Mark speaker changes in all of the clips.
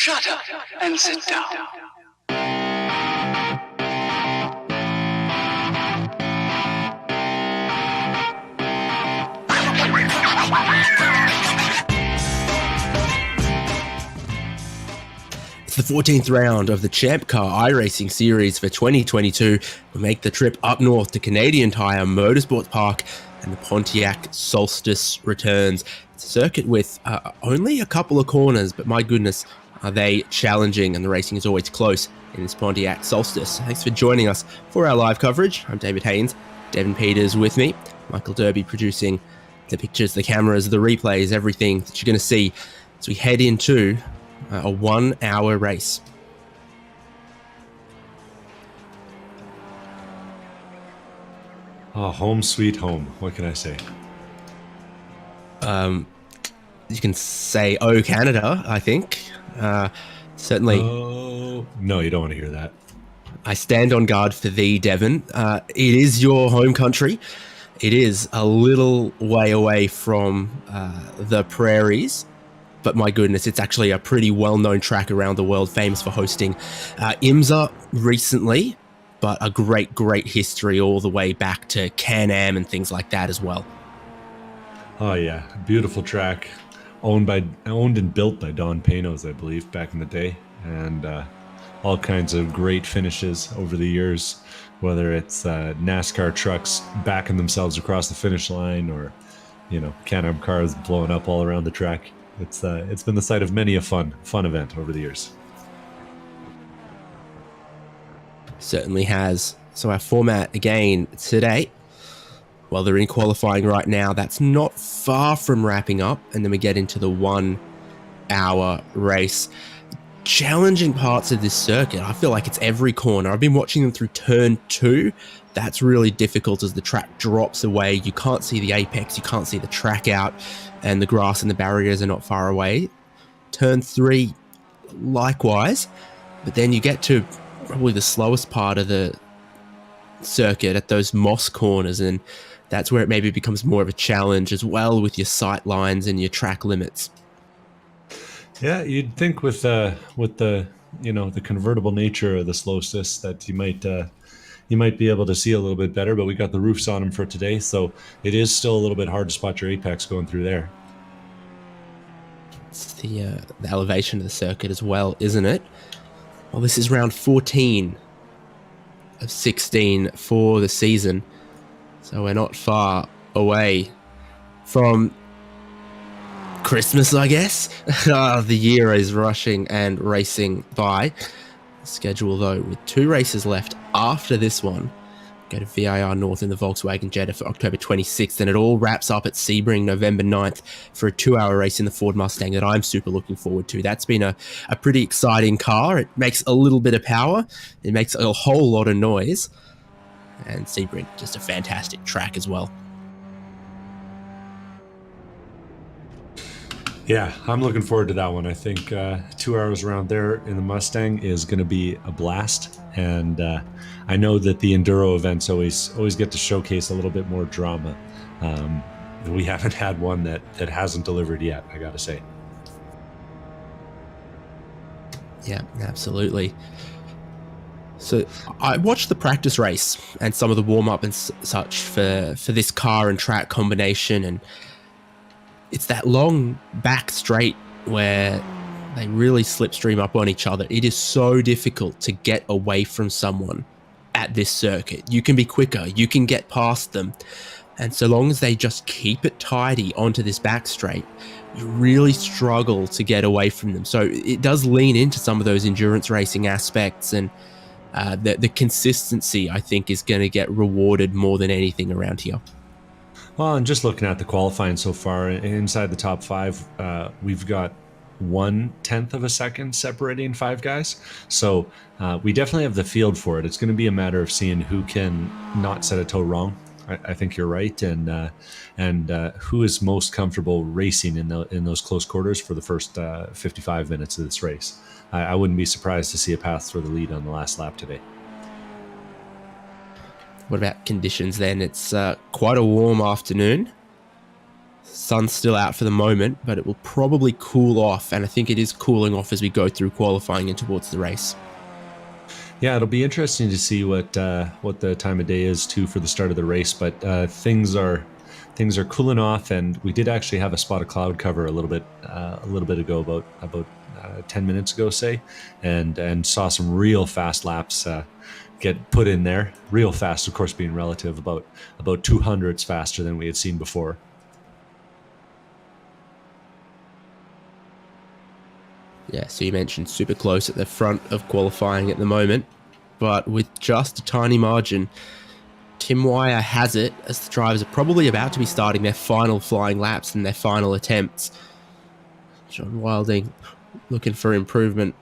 Speaker 1: Shut up and sit down.
Speaker 2: It's the 14th round of the ChampCar iRacing Series for 2022. We make the trip up north to Canadian Tire Motorsports Park, and the Pontiac Solstice returns. It's a circuit with only a couple of corners, but my goodness, are they challenging, and the racing is always close in this Pontiac Solstice. Thanks for joining us for our live coverage. I'm David Haynes, Devin Peters with me, Michael Derby producing the pictures, the cameras, the replays, everything that you're going to see as we head into a 1 hour race.
Speaker 3: Oh, home sweet home. What can I say?
Speaker 2: You can say, "Oh, Canada," I think. Certainly.
Speaker 3: Oh, no, you don't want to hear that.
Speaker 2: I stand on guard for thee, Devon. It is your home country. It is a little way away from the prairies, but my goodness, it's actually a pretty well-known track around the world, famous for hosting IMSA recently, but a great history all the way back to Can-Am and things like that as well.
Speaker 3: Oh yeah, beautiful track, owned and built by Don Panos, I believe, back in the day, and all kinds of great finishes over the years, whether it's NASCAR trucks backing themselves across the finish line, or Can-Am cars blowing up all around the track. It's been the site of many a fun event over the years.
Speaker 2: Certainly has. So our format again today, well, they're in qualifying right now. That's not far from wrapping up, and then we get into the 1 hour race. Challenging parts of this circuit, I feel like it's every corner. I've been watching them through turn 2. That's really difficult as the track drops away. You can't see the apex, you can't see the track out, and the grass and the barriers are not far away. Turn 3, likewise, but then you get to probably the slowest part of the circuit at those moss corners, and that's where it maybe becomes more of a challenge as well, with your sight lines and your track limits.
Speaker 3: Yeah, you'd think with the the convertible nature of the Solstice that you might be able to see a little bit better, but we got the roofs on them for today, so it is still a little bit hard to spot your apex going through there.
Speaker 2: It's the elevation of the circuit as well, isn't it? Well, this is round 14 of 16 for the season, so we're not far away from Christmas, I guess. The year is rushing and racing by. Schedule, though, with 2 races left after this one. Go to VIR North in the Volkswagen Jetta for October 26th, and it all wraps up at Sebring November 9th for a 2-hour race in the Ford Mustang that I'm super looking forward to. That's been a pretty exciting car. It makes a little bit of power. It makes a whole lot of noise. And Sebring, just a fantastic track as well.
Speaker 3: Yeah, I'm looking forward to that one. I think 2 hours around there in the Mustang is going to be a blast, and I know that the enduro events always get to showcase a little bit more drama. We haven't had one that hasn't delivered yet, I gotta say.
Speaker 2: Yeah, absolutely. So I watched the practice race and some of the warm-up and such for this car and track combination, and it's that long back straight where they really slipstream up on each other. It is so difficult to get away from someone at this circuit. You can be quicker, you can get past them, and so long as they just keep it tidy onto this back straight, you really struggle to get away from them. So it does lean into some of those endurance racing aspects, and the consistency, I think, is going to get rewarded more than anything around here.
Speaker 3: Well, and just looking at the qualifying so far, inside the top 5, we've got 1/10 of a second separating 5 guys. So we definitely have the field for it. It's going to be a matter of seeing who can not set a toe wrong. I think you're right, and who is most comfortable racing in those close quarters for the first 55 minutes of this race. I wouldn't be surprised to see a path for the lead on the last lap today.
Speaker 2: What about conditions then? It's quite a warm afternoon. Sun's still out for the moment, but it will probably cool off, and I think it is cooling off as we go through qualifying and towards the race.
Speaker 3: Yeah, it'll be interesting to see what the time of day is too for the start of the race. But things are cooling off, and we did actually have a spot of cloud cover a little bit ago, about 10 minutes ago, say, and saw some real fast laps get put in there. Real fast, of course, being relative, about 200s faster than we had seen before.
Speaker 2: Yeah, so you mentioned super close at the front of qualifying at the moment, but with just a tiny margin, Tim Wire has it as the drivers are probably about to be starting their final flying laps and their final attempts. John Wilding looking for improvement.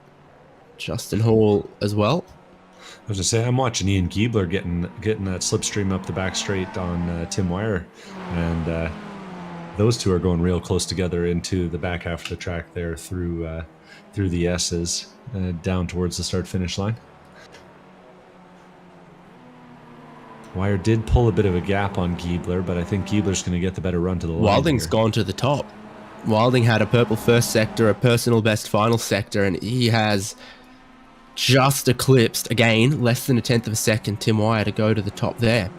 Speaker 2: Justin Hall as well.
Speaker 3: I was going to say, I'm watching Ian Giebler getting that slipstream up the back straight on Tim Wire, and those two are going real close together into the back half of the track there through the S's down towards the start-finish line. Wire did pull a bit of a gap on Giebler, but I think Giebler's going to get the better run to the line.
Speaker 2: Wilding's gone to the top. Wilding had a purple first sector, a personal best final sector, and he has just eclipsed, again, less than a tenth of a second, Tim Wire to go to the top there.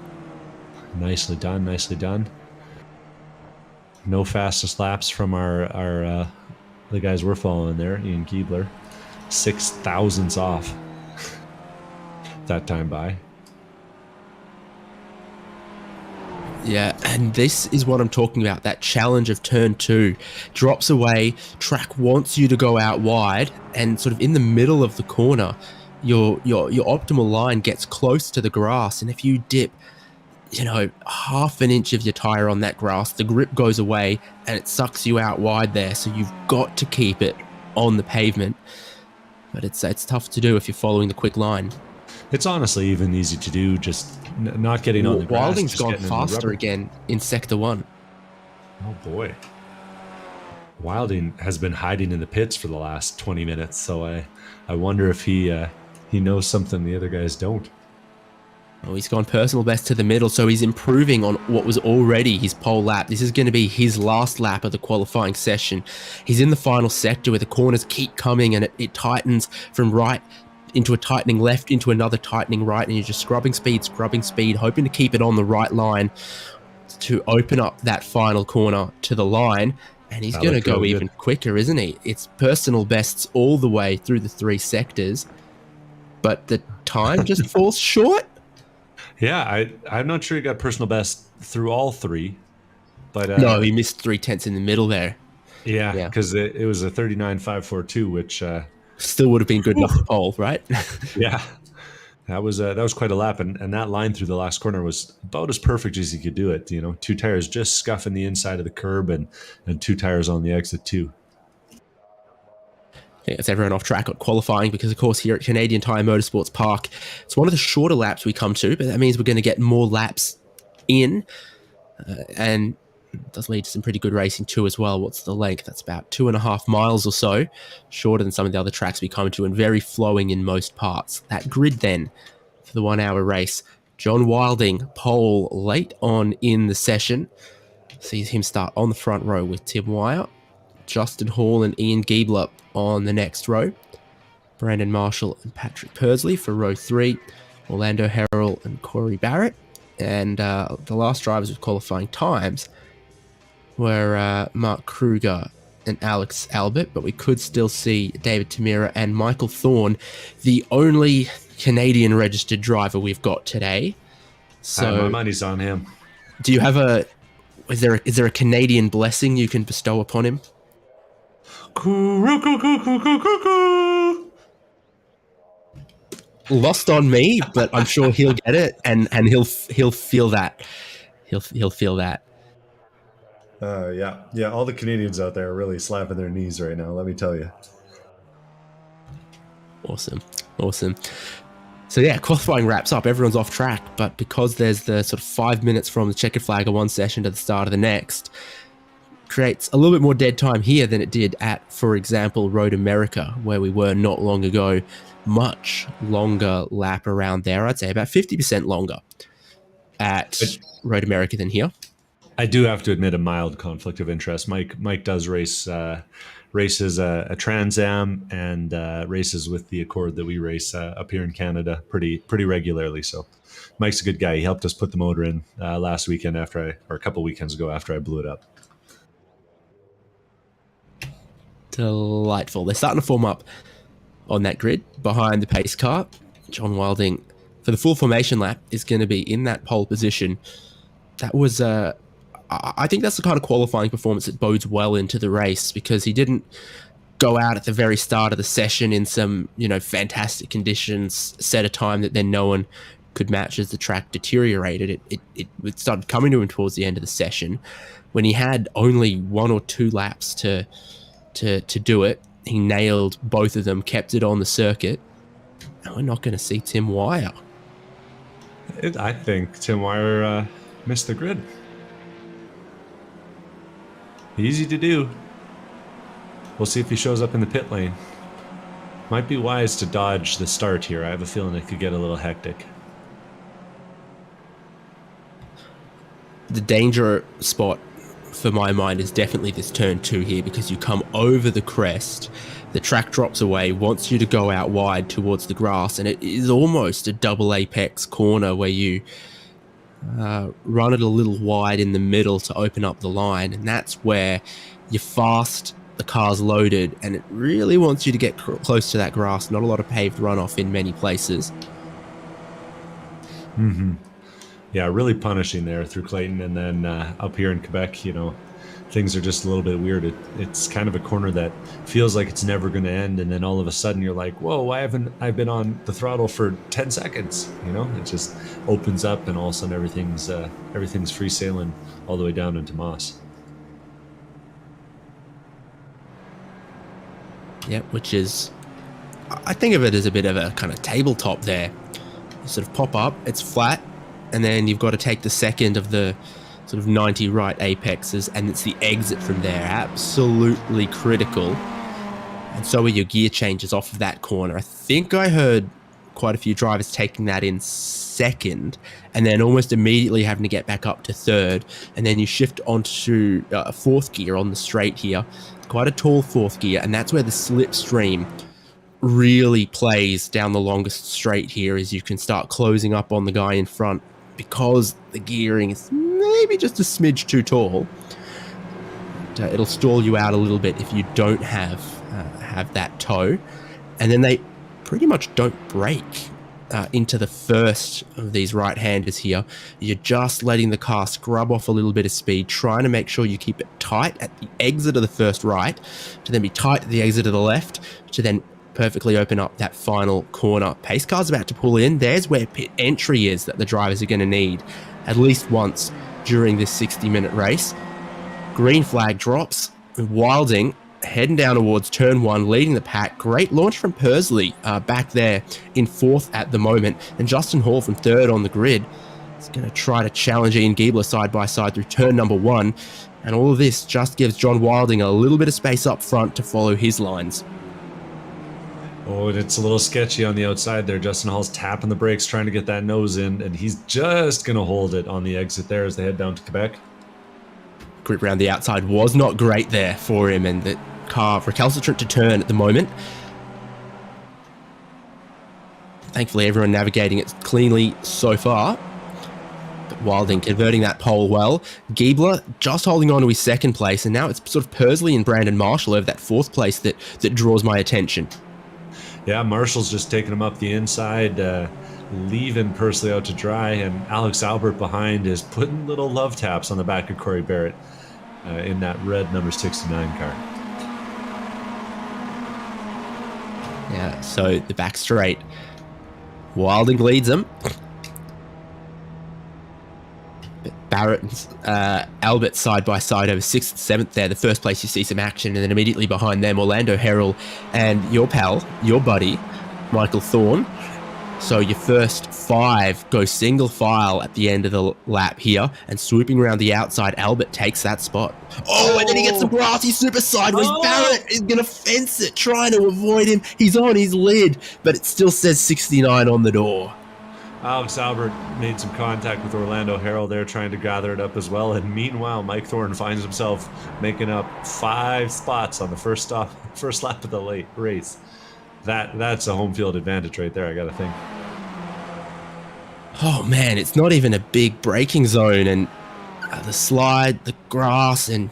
Speaker 3: Nicely done, nicely done. No fastest laps from the guys we're following there, Ian Giebler. 6 thousandths off that time by.
Speaker 2: Yeah, and this is what I'm talking about, that challenge of turn 2. Drops away, track wants you to go out wide, and sort of in the middle of the corner, your optimal line gets close to the grass, and if you dip, half an inch of your tire on that grass, the grip goes away, and it sucks you out wide there, so you've got to keep it on the pavement. But it's tough to do if you're following the quick line.
Speaker 3: It's honestly even easy to do, just not getting on the grass.
Speaker 2: Wilding's gone faster again in Sector 1.
Speaker 3: Oh boy. Wilding has been hiding in the pits for the last 20 minutes, so I wonder if he knows something the other guys don't.
Speaker 2: Oh, he's gone personal best to the middle, so he's improving on what was already his pole lap. This is going to be his last lap of the qualifying session. He's in the final sector where the corners keep coming and it tightens from right into a tightening left, into another tightening right, and you're just scrubbing speed, hoping to keep it on the right line to open up that final corner to the line, and he's going to go even quicker, isn't he? It's personal bests all the way through the 3 sectors, but the time just falls short.
Speaker 3: Yeah, I'm not sure he got personal best through all 3, but
Speaker 2: no, he missed 0.3 in the middle there.
Speaker 3: Yeah, because it was a 39.542, which
Speaker 2: still would have been good enough to pole, right?
Speaker 3: Yeah, that was quite a lap, and that line through the last corner was about as perfect as you could do it. 2 tires just scuffing the inside of the curb, and 2 tires on the exit too.
Speaker 2: I think that's everyone off track at qualifying because, of course, here at Canadian Tire Motorsports Park, it's one of the shorter laps we come to, but that means we're going to get more laps in, and it does lead to some pretty good racing too as well. What's the length? That's about 2.5 miles or so, shorter than some of the other tracks we come to, and very flowing in most parts. That grid then for the 1 hour race. John Wilding, pole late on in the session. Sees him start on the front row with Tim Wire. Justin Hall and Ian Giebler on the next row. Brandon Marshall and Patrick Pursley for row 3. Orlando Harrell and Corey Barrett. And the last drivers with qualifying times were Mark Kruger and Alex Albert, but we could still see David Tamira and Michael Thorne, the only Canadian registered driver we've got today. So
Speaker 3: my money's on him.
Speaker 2: Do you have is there a Canadian blessing you can bestow upon him? Lost on me, but I'm sure he'll get it, and he'll feel that. He'll feel that.
Speaker 4: Yeah. All the Canadians out there are really slapping their knees right now. Let me tell you.
Speaker 2: Awesome. So yeah, qualifying wraps up. Everyone's off track, but because there's the sort of 5 minutes from the checkered flag of one session to the start of the next, creates a little bit more dead time here than it did at, for example, Road America, where we were not long ago. Much longer lap around there. I'd say about 50% longer at Road America than here.
Speaker 3: I do have to admit a mild conflict of interest. Mike does races a Trans Am and races with the Accord that we race up here in Canada pretty regularly. So Mike's a good guy. He helped us put the motor in last weekend or a couple weekends ago after I blew it up.
Speaker 2: Delightful. They're starting to form up on that grid behind the pace car. John Wilding, for the full formation lap, is going to be in that pole position. That was I think that's the kind of qualifying performance that bodes well into the race, because he didn't go out at the very start of the session in some, fantastic conditions, set a time that then no one could match as the track deteriorated. It started coming to him towards the end of the session when he had only 1 or 2 laps to do it. He nailed both of them, kept it on the circuit, and we're not going to see Tim Wire.
Speaker 3: I think Tim Wire missed the grid. Easy to do. We'll see if he shows up in the pit lane. Might be wise to dodge the start here. I have a feeling it could get a little hectic.
Speaker 2: The danger spot for my mind is definitely this turn 2 here, because you come over the crest, the track drops away, wants you to go out wide towards the grass, and it is almost a double apex corner where you run it a little wide in the middle to open up the line, and that's where you're fast, the car's loaded, and it really wants you to get close to that grass. Not a lot of paved runoff in many places.
Speaker 3: Mm-hmm. Yeah, really punishing there through Clayton, and then up here in Quebec, things are just a little bit weird. It's kind of a corner that feels like it's never going to end, and then all of a sudden you're like, whoa, why haven't I been on the throttle for 10 seconds? It just opens up, and all of a sudden everything's free sailing all the way down into Moss.
Speaker 2: Yep, which is, I think of it as a bit of a kind of tabletop there. You sort of pop up, it's flat, and then you've got to take the second of the sort of 90 right apexes, and it's the exit from there. Absolutely critical. And so are your gear changes off of that corner. I think I heard quite a few drivers taking that in second, and then almost immediately having to get back up to third, and then you shift onto fourth gear on the straight here. Quite a tall fourth gear, and that's where the slipstream really plays down the longest straight here, as you can start closing up on the guy in front, because the gearing is maybe just a smidge too tall. It'll stall you out a little bit if you don't have that toe, and then they pretty much don't brake into the first of these right-handers here. You're just letting the car scrub off a little bit of speed, trying to make sure you keep it tight at the exit of the first right, to then be tight at the exit of the left, to then perfectly open up that final corner. Pace car's about to pull in. There's where pit entry is that the drivers are going to need at least once during this 60-minute race. Green flag drops. Wilding heading down towards turn 1, leading the pack. Great launch from Pursley back there in 4th at the moment. And Justin Hall from 3rd on the grid is going to try to challenge Ian Giebler side by side through turn number 1. And all of this just gives John Wilding a little bit of space up front to follow his lines.
Speaker 3: Oh, and it's a little sketchy on the outside there. Justin Hall's tapping the brakes, trying to get that nose in, and he's just going to hold it on the exit there as they head down to Quebec.
Speaker 2: Grip around the outside was not great there for him, and the car recalcitrant to turn at the moment. Thankfully, everyone navigating it cleanly so far. But Wilding converting that pole well. Giebler just holding on to his 2nd place, and now it's sort of Pursley and Brandon Marshall over that 4th place that draws my attention.
Speaker 3: Yeah, Marshall's just taking him up the inside, leaving Pursley out to dry, and Alex Albert behind is putting little love taps on the back of Corey Barrett in that red number 69 car.
Speaker 2: Yeah, so the back straight. Wilding leads them. Barrett and Albert side by side over 6th and 7th there. The first place you see some action, and then immediately behind them, Orlando Harrell and your pal, your buddy, Michael Thorne. So your first 5 go single file at the end of the lap here, and swooping around the outside, Albert takes that spot. Oh, and then he gets some grassy super sideways. Barrett is going to fence it, trying to avoid him. He's on his lid, but it still says 69 on the door.
Speaker 3: Alex Albert made some contact with Orlando Harrell there, trying to gather it up as well. And meanwhile, Mike Thorne finds himself making up 5 spots on the first lap of the late race. That's a home field advantage right there, I got to think.
Speaker 2: Oh man, it's not even a big braking zone, and the slide, the grass, and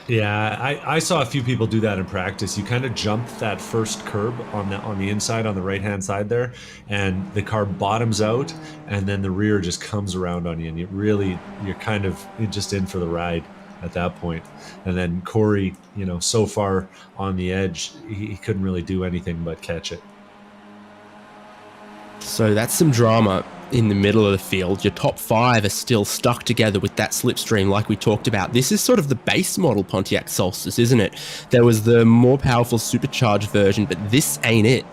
Speaker 3: yeah, I saw a few people do that in practice. You kind of jump that first curb on the inside, on the right hand side there, and the car bottoms out, and then the rear just comes around on you, and you're kind of just in for the ride at that point. And then Corey, so far on the edge, he couldn't really do anything but catch it.
Speaker 2: so that's some drama in the middle of the field. Your top 5 are still stuck together with that slipstream like we talked about. This is sort of the base model Pontiac Solstice, isn't it? There was the more powerful supercharged version, but this ain't it.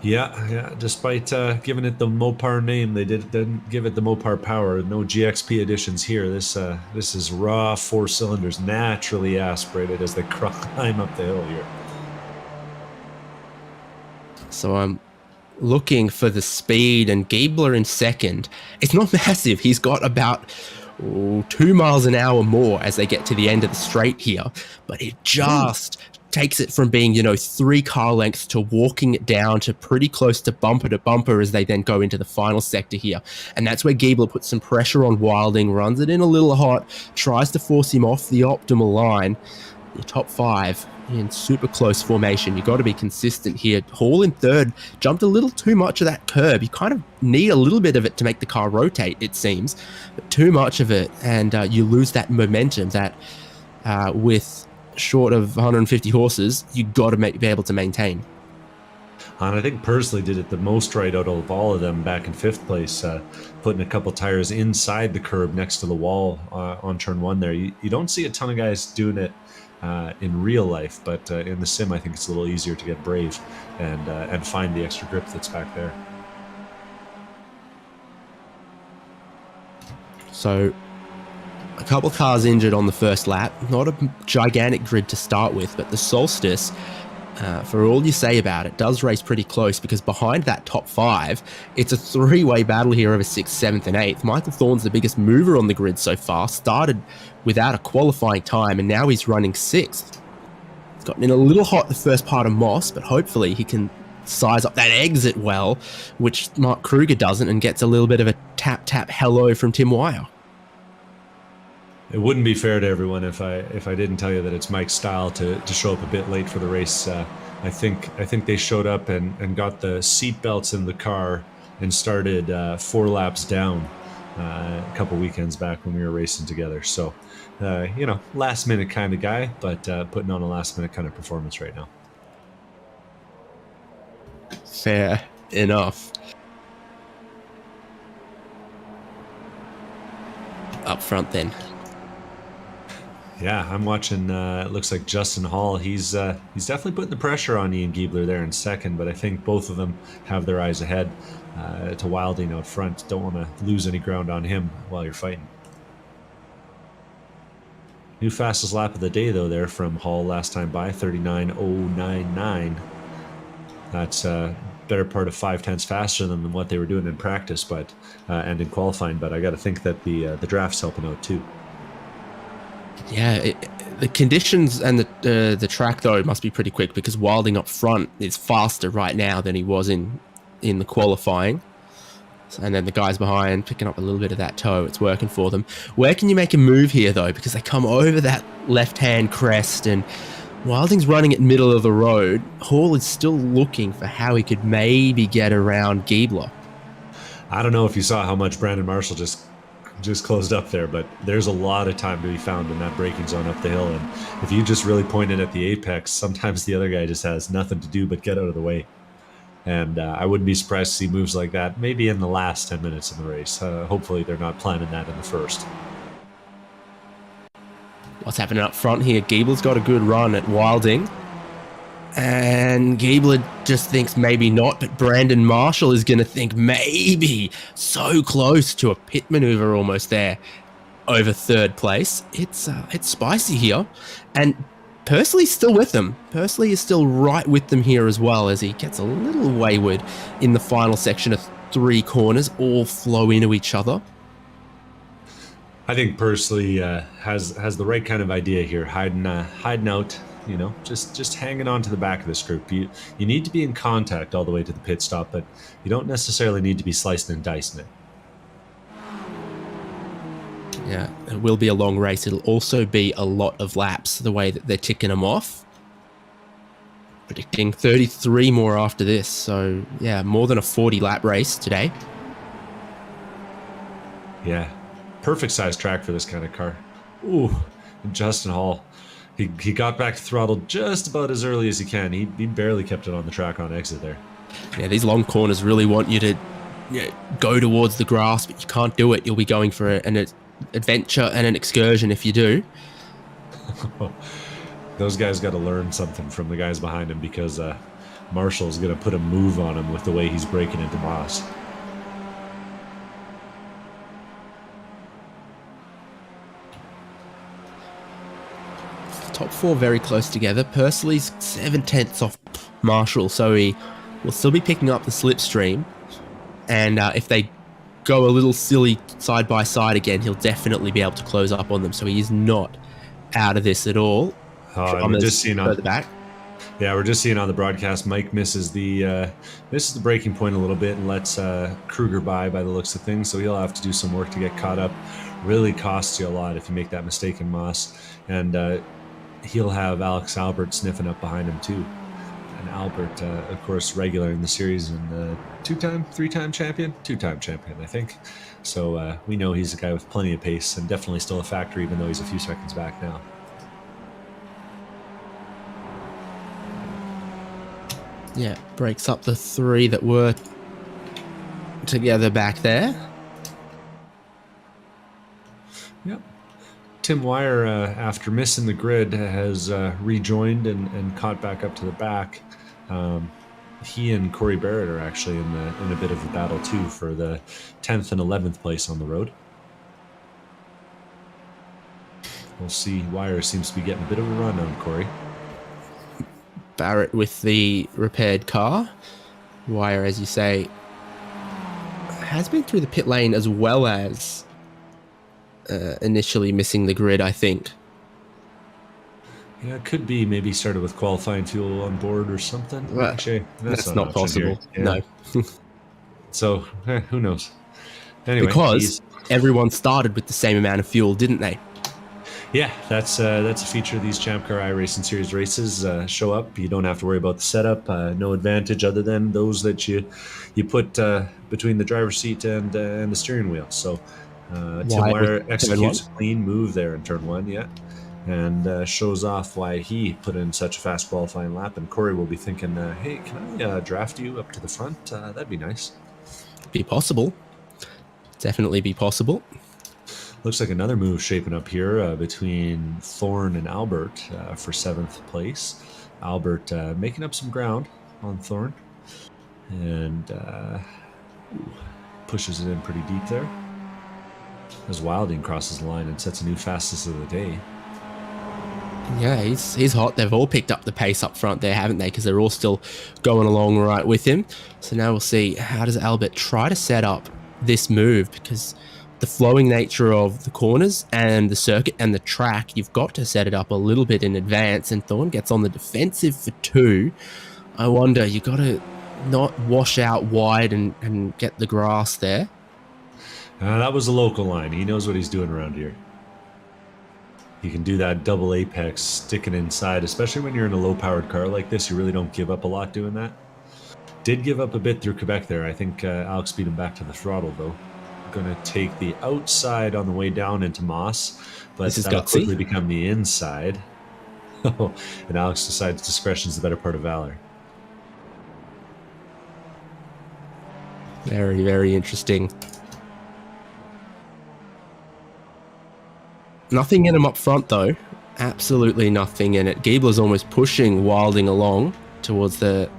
Speaker 3: Yeah. Despite giving it the Mopar name, they didn't give it the Mopar power. No GXP additions here. This is raw 4 cylinders, naturally aspirated as they climb up the hill here.
Speaker 2: So I'm looking for the speed, and Giebler in second. It's not massive. He's got about 2 miles an hour more as they get to the end of the straight here, but it just takes it from being 3 car lengths to walking it down to pretty close to bumper as they then go into the final sector here. And that's where Giebler puts some pressure on Wilding, runs it in a little hot, tries to force him off the optimal line. Your top 5 in super close formation. You got to be consistent here. Hall in third jumped a little too much of that curb. You kind of need a little bit of it to make the car rotate, it seems, but too much of it, and you lose that momentum that with short of 150 horses, you got to be able to maintain.
Speaker 3: And I think Pursley did it the most right out of all of them back in 5th place, putting a couple tires inside the curb next to the wall on turn 1 there. You don't see a ton of guys doing it in real life, but in the sim I think it's a little easier to get brave and find the extra grip that's back there.
Speaker 2: So a couple of cars injured on the first lap. Not a gigantic grid to start with, but the Solstice, for all you say about it, does race pretty close, because behind that top 5, it's a 3-way battle here over 6th, 7th and 8th. Michael Thorne's the biggest mover on the grid so far, started without a qualifying time, and now he's running 6th. He's gotten in a little hot the first part of Moss, but hopefully he can size up that exit well, which Mark Kruger doesn't, and gets a little bit of a tap hello from Tim Wire.
Speaker 3: It wouldn't be fair to everyone if I didn't tell you that it's Mike's style to show up a bit late for the race. I think they showed up and got the seat belts in the car and started 4 laps down a couple weekends back when we were racing together. So, last minute kind of guy, but putting on a last minute kind of performance right now.
Speaker 2: Fair enough. Up front then.
Speaker 3: Yeah, I'm watching. It looks like Justin Hall. He's definitely putting the pressure on Ian Giebler there in second, but I think both of them have their eyes ahead to Wilding out front. Don't want to lose any ground on him while you're fighting. New fastest lap of the day though there from Hall last time by, 39.099. That's better part of 0.5 faster than what they were doing in practice, but and in qualifying. But I got to think that the draft's helping out too.
Speaker 2: Yeah, the conditions and the track though must be pretty quick, because Wilding up front is faster right now than he was in the qualifying. And then the guys behind picking up a little bit of that toe. It's working for them. Where can you make a move here though? Because they come over that left-hand crest, and Wilding's running at middle of the road. Hall is still looking for how he could maybe get around Giebler.
Speaker 3: I don't know if you saw how much Brandon Marshall just closed up there, but there's a lot of time to be found in that braking zone up the hill, and if you just really point it at the apex, sometimes the other guy just has nothing to do but get out of the way. And I wouldn't be surprised to see moves like that maybe in the last 10 minutes of the race. Hopefully they're not planning that in the first.
Speaker 2: What's happening up front here? Giebler's got a good run at Wilding, and Giebler just thinks maybe not, but Brandon Marshall is going to think maybe. So close to a pit maneuver almost there over 3rd place. It's spicy here, and Pursley's still with them. Pursley is still right with them here as well, as he gets a little wayward in the final section of three corners all flow into each other.
Speaker 3: I think Pursley has the right kind of idea here, hiding out, just hanging on to the back of this group. You need to be in contact all the way to the pit stop, but you don't necessarily need to be slicing and dicing it.
Speaker 2: Yeah, it will be a long race. It'll also be a lot of laps, the way that they're ticking them off. Predicting 33 more after this. So, yeah, more than a 40-lap race today.
Speaker 3: Yeah, perfect size track for this kind of car. Ooh, and Justin Hall, he got back to throttle just about as early as he can. He barely kept it on the track on exit there.
Speaker 2: Yeah, these long corners really want you to go towards the grass, but you can't do it. You'll be going for an adventure and an excursion if you do.
Speaker 3: Those guys got to learn something from the guys behind him, because Marshall's going to put a move on him with the way he's breaking into Moss.
Speaker 2: Top four very close together. Pursley's 7/10 off Marshall, so he will still be picking up the slipstream. And if they go a little silly side by side again, he'll definitely be able to close up on them. So he is not out of this at all.
Speaker 3: We're just seeing on
Speaker 2: the back.
Speaker 3: Yeah, we're just seeing on the broadcast, Mike misses the breaking point a little bit and lets Kruger by the looks of things. So he'll have to do some work to get caught up. Really costs you a lot if you make that mistake in Moss. And he'll have Alex Albert sniffing up behind him too. And Albert, of course, regular in the series and two-time champion, I think. So we know he's a guy with plenty of pace and definitely still a factor, even though he's a few seconds back now.
Speaker 2: Yeah, breaks up the three that were together back there.
Speaker 3: Yep. Tim Wire, after missing the grid, has rejoined and caught back up to the back. He and Corey Barrett are actually in a bit of a battle too for the 10th and 11th place on the road. We'll see. Wire seems to be getting a bit of a run on Corey.
Speaker 2: Barrett with the repaired car. Wire, as you say, has been through the pit lane as well as initially missing the grid, I think.
Speaker 3: Yeah, it could be. Maybe started with qualifying fuel on board or something.
Speaker 2: Well,
Speaker 3: Actually,
Speaker 2: that's not possible. Yeah. No.
Speaker 3: So, who knows? Anyway,
Speaker 2: because everyone started with the same amount of fuel, didn't they?
Speaker 3: Yeah, that's a feature of these ChampCar iRacing Series races. Show up, you don't have to worry about the setup. No advantage other than those that you put between the driver's seat and the steering wheel. So Tim Wire executes a clean move there in turn one, and shows off why he put in such a fast qualifying lap. And Corey will be thinking, hey, can I draft you up to the front? That'd be nice.
Speaker 2: Be possible. Definitely be possible.
Speaker 3: Looks like another move shaping up here between Thorne and Albert for 7th place. Albert making up some ground on Thorne and pushes it in pretty deep there. As Wilding crosses the line and sets a new fastest of the day.
Speaker 2: Yeah, he's hot. They've all picked up the pace up front there, haven't they? Because they're all still going along right with him. So now we'll see, how does Albert try to set up this move? Because the flowing nature of the corners and the circuit and the track, you've got to set it up a little bit in advance, and Thorne gets on the defensive for 2. I wonder, you got to not wash out wide and get the grass there.
Speaker 3: That was a local line. He knows what he's doing around here. You can do that double apex, sticking inside, especially when you're in a low-powered car like this. You really don't give up a lot doing that. Did give up a bit through Quebec there. I think Alex beat him back to the throttle, though. Going to take the outside on the way down into Moss, but that'll quickly become the inside. And Alex decides discretion's the better part of valor.
Speaker 2: Very, very interesting. Nothing in him up front, though. Absolutely nothing in it. Giebler's almost pushing Wilding along towards the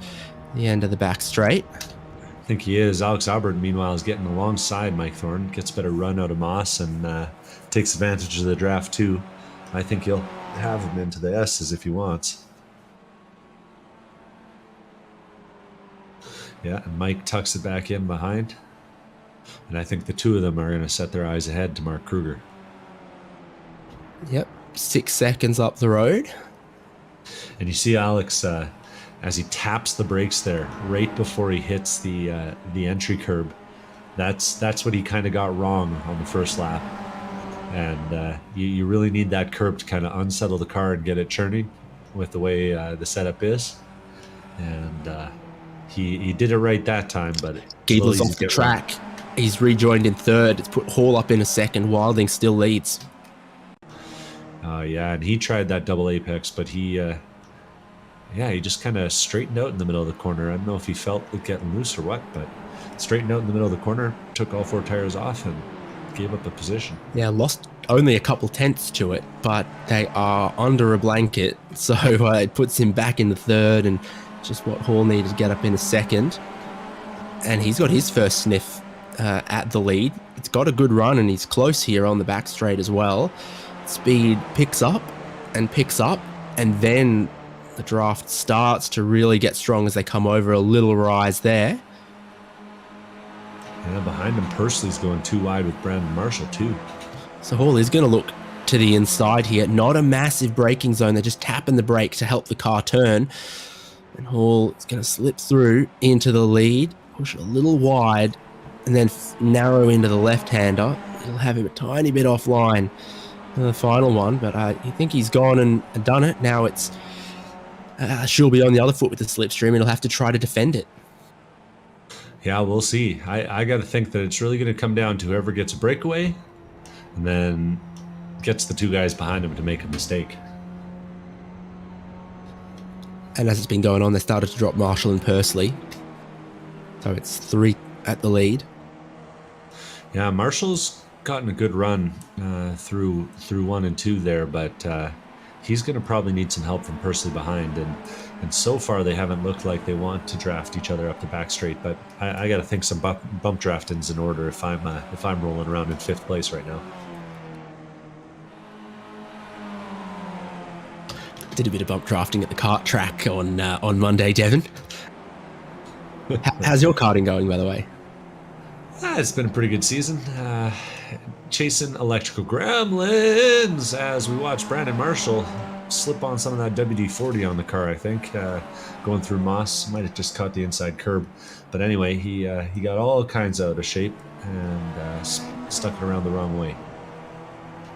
Speaker 2: end of the back straight.
Speaker 3: I think he is. Alex Albert, meanwhile, is getting alongside Mike Thorne, gets a better run out of Moss, and takes advantage of the draft, too. I think he'll have him into the S's if he wants. Yeah, and Mike tucks it back in behind. And I think the two of them are going to set their eyes ahead to Mark Kruger.
Speaker 2: Yep, 6 seconds up the road.
Speaker 3: And you see Alex as he taps the brakes there right before he hits the entry curb. That's what he kind of got wrong on the first lap. And you really need that curb to kind of unsettle the car and get it churning with the way the setup is. And he did it right that time, but
Speaker 2: Giebler's off the track. Wrong. He's rejoined in third. It's put Hall up in a second. Wilding still leads.
Speaker 3: Yeah, and he tried that double apex, but he just kind of straightened out in the middle of the corner. I don't know if he felt it getting loose or what, but straightened out in the middle of the corner, took all 4 tires off, and gave up a position.
Speaker 2: Yeah, lost only a couple tenths to it, but they are under a blanket, so it puts him back in the third, and just what Hall needed to get up in a second. And he's got his first sniff at the lead. It's got a good run, and he's close here on the back straight as well. Speed picks up, and then the draft starts to really get strong as they come over a little rise there.
Speaker 3: Yeah, behind him, Pursley's going too wide with Brandon Marshall too.
Speaker 2: So Hall is going to look to the inside here. Not a massive braking zone. They're just tapping the brake to help the car turn. And Hall is going to slip through into the lead, push it a little wide, and then narrow into the left-hander. It'll have him a tiny bit offline for the final one, but I think he's gone and done it. Now it's she'll be on the other foot with the slipstream, and he'll have to try to defend it.
Speaker 3: Yeah, we'll see. I got to think that it's really going to come down to whoever gets a breakaway and then gets the 2 guys behind him to make a mistake.
Speaker 2: And as it's been going on, they started to drop Marshall and Pursley. So it's 3 at the lead.
Speaker 3: Yeah, Marshall's gotten a good run through 1 and 2 there, but he's going to probably need some help from Pursley behind. And so far, they haven't looked like they want to draft each other up the back straight. But I got to think some bump drafting's in order if I'm rolling around in 5th place right now.
Speaker 2: Did a bit of bump drafting at the kart track on Monday, Devon. How's your karting going, by the way?
Speaker 3: It's been a pretty good season. Chasing electrical gremlins as we watch Brandon Marshall slip on some of that WD-40 on the car, I think. Going through Moss. Might have just caught the inside curb. But anyway, he got all kinds out of shape and stuck it around the wrong way.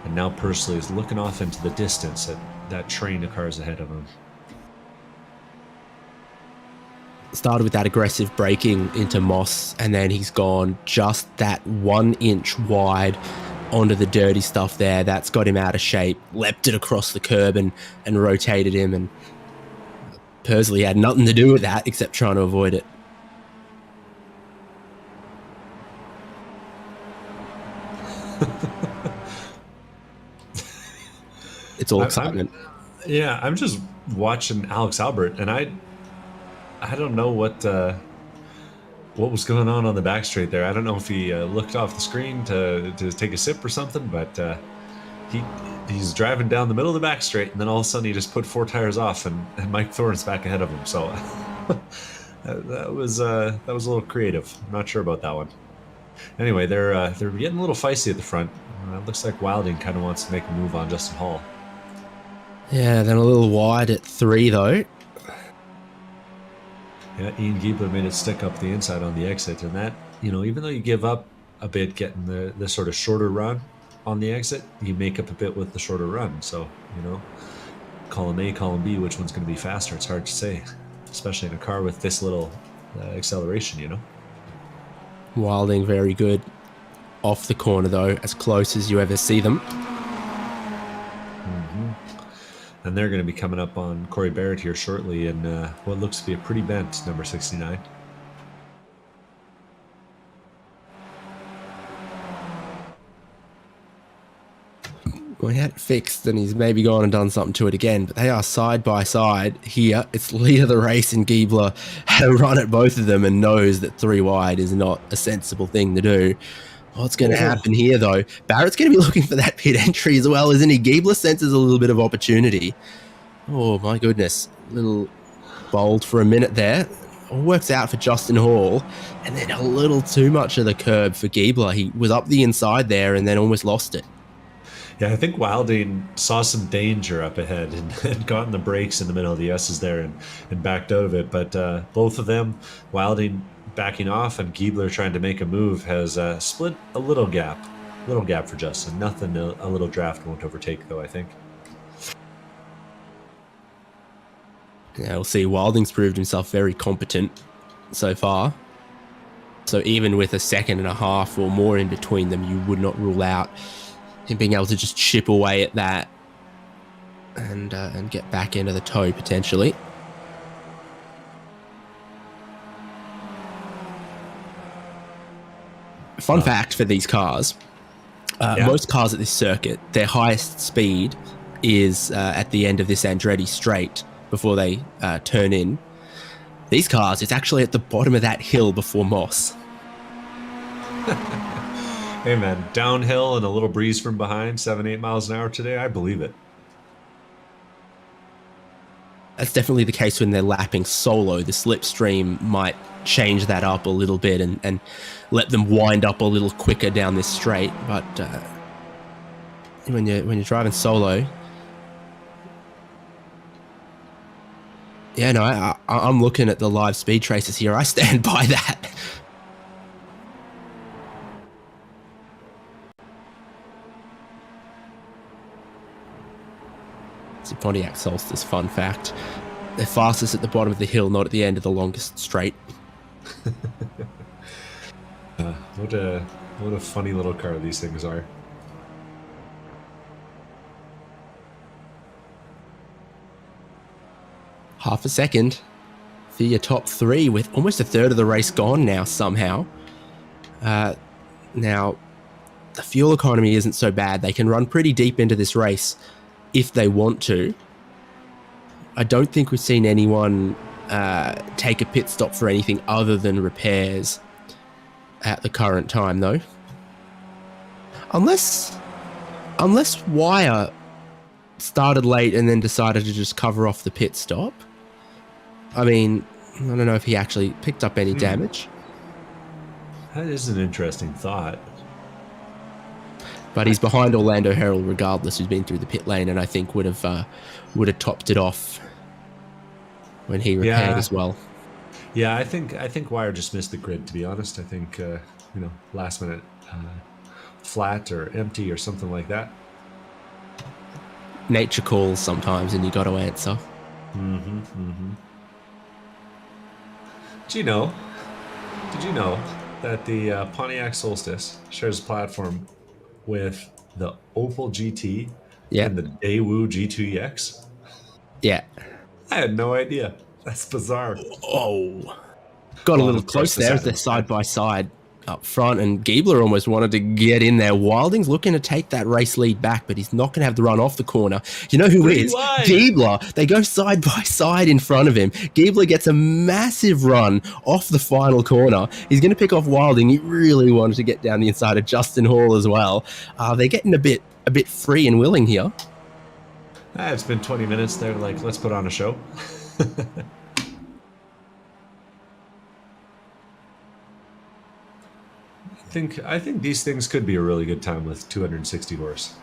Speaker 3: And now Pursley is looking off into the distance at that train of cars ahead of him.
Speaker 2: Started with that aggressive braking into Moss, and then he's gone just that 1 inch wide onto the dirty stuff there. That's got him out of shape, leapt it across the curb and rotated him, and Pursley had nothing to do with that except trying to avoid it. It's all excitement.
Speaker 3: I'm just watching Alex Albert, and I don't know what was going on the back straight there. I don't know if he looked off the screen to take a sip or something, but he's driving down the middle of the back straight, and then all of a sudden he just put 4 tires off, and Mike Thorne's back ahead of him. So that was a little creative. I'm not sure about that one. Anyway, they're getting a little feisty at the front. It looks like Wilding kind of wants to make a move on Justin Hall.
Speaker 2: Yeah, then a little wide at 3 though.
Speaker 3: Yeah, Ian Giebler made it stick up the inside on the exit, and that, even though you give up a bit getting the sort of shorter run on the exit, you make up a bit with the shorter run. So, column A, column B, which one's going to be faster? It's hard to say, especially in a car with this little acceleration,
Speaker 2: Wilding very good off the corner though, as close as you ever see them.
Speaker 3: And they're going to be coming up on Corey Barrett here shortly in what looks to be a pretty bent number 69.
Speaker 2: Well, he had it fixed, and he's maybe gone and done something to it again, but they are side by side here. It's lead of the race, and Giebler had a run at both of them and knows that 3 wide is not a sensible thing to do. What's going to happen here, though? Barrett's going to be looking for that pit entry as well, isn't he? Giebler senses a little bit of opportunity. Oh, my goodness. A little bold for a minute there. all works out for Justin Hall, and then a little too much of the curb for Giebler. He was up the inside there and then almost lost it.
Speaker 3: Yeah, I think Wilding saw some danger up ahead and gotten the brakes in the middle of the S's there and backed out of it. But both of them, Wilding backing off and Giebler trying to make a move, has split a little gap. Little gap for Justin. Nothing a little draft won't overtake, though, I think.
Speaker 2: Yeah, we'll see. Wilding's proved himself very competent so far. So even with a second and a half or more in between them, you would not rule out him being able to just chip away at that and get back into the toe potentially. Fun fact for these cars, most cars at this circuit, their highest speed is at the end of this Andretti straight before they turn in. These cars, it's actually at the bottom of that hill before Moss.
Speaker 3: Hey man, downhill and a little breeze from behind, 7-8 miles an hour today, I believe it.
Speaker 2: That's definitely the case when they're lapping solo. The slipstream might change that up a little bit and let them wind up a little quicker down this straight. But when you're driving solo, yeah, no, I'm looking at the live speed traces here. I stand by that. It's a Pontiac Solstice fun fact. They're fastest at the bottom of the hill, not at the end of the longest straight.
Speaker 3: What a funny little car these things are.
Speaker 2: Half a second for your top three with almost a third of the race gone now somehow. Now, the fuel economy isn't so bad. They can run pretty deep into this race if they want to. I don't think we've seen anyone take a pit stop for anything other than repairs at the current time, though. Unless Wire started late and then decided to just cover off the pit stop. I mean, I don't know if he actually picked up any damage.
Speaker 3: That is an interesting thought.
Speaker 2: But he's behind Orlando Herald regardless, who's been through the pit lane, and I think would have topped it off when he repaired as well.
Speaker 3: Yeah, I think Wire just missed the grid, to be honest. I think last minute flat or empty or something like that.
Speaker 2: Nature calls sometimes, and you got to answer.
Speaker 3: Did you know that the Pontiac Solstice shares a platform with the Opel GT and the Daewoo G2EX?
Speaker 2: Yeah.
Speaker 3: I had no idea. That's bizarre.
Speaker 2: Oh. Got a little close there as they're side by side up front, and Giebler almost wanted to get in there. Wilding's looking to take that race lead back, but he's not going to have the run off the corner. You know who is? Giebler. They go side by side in front of him. Giebler gets a massive run off the final corner. He's going to pick off Wilding. He really wanted to get down the inside of Justin Hall as well. They're getting a bit free and willing here.
Speaker 3: It's been 20 minutes. They're like, let's put on a show. I think these things could be a really good time with 260 horse.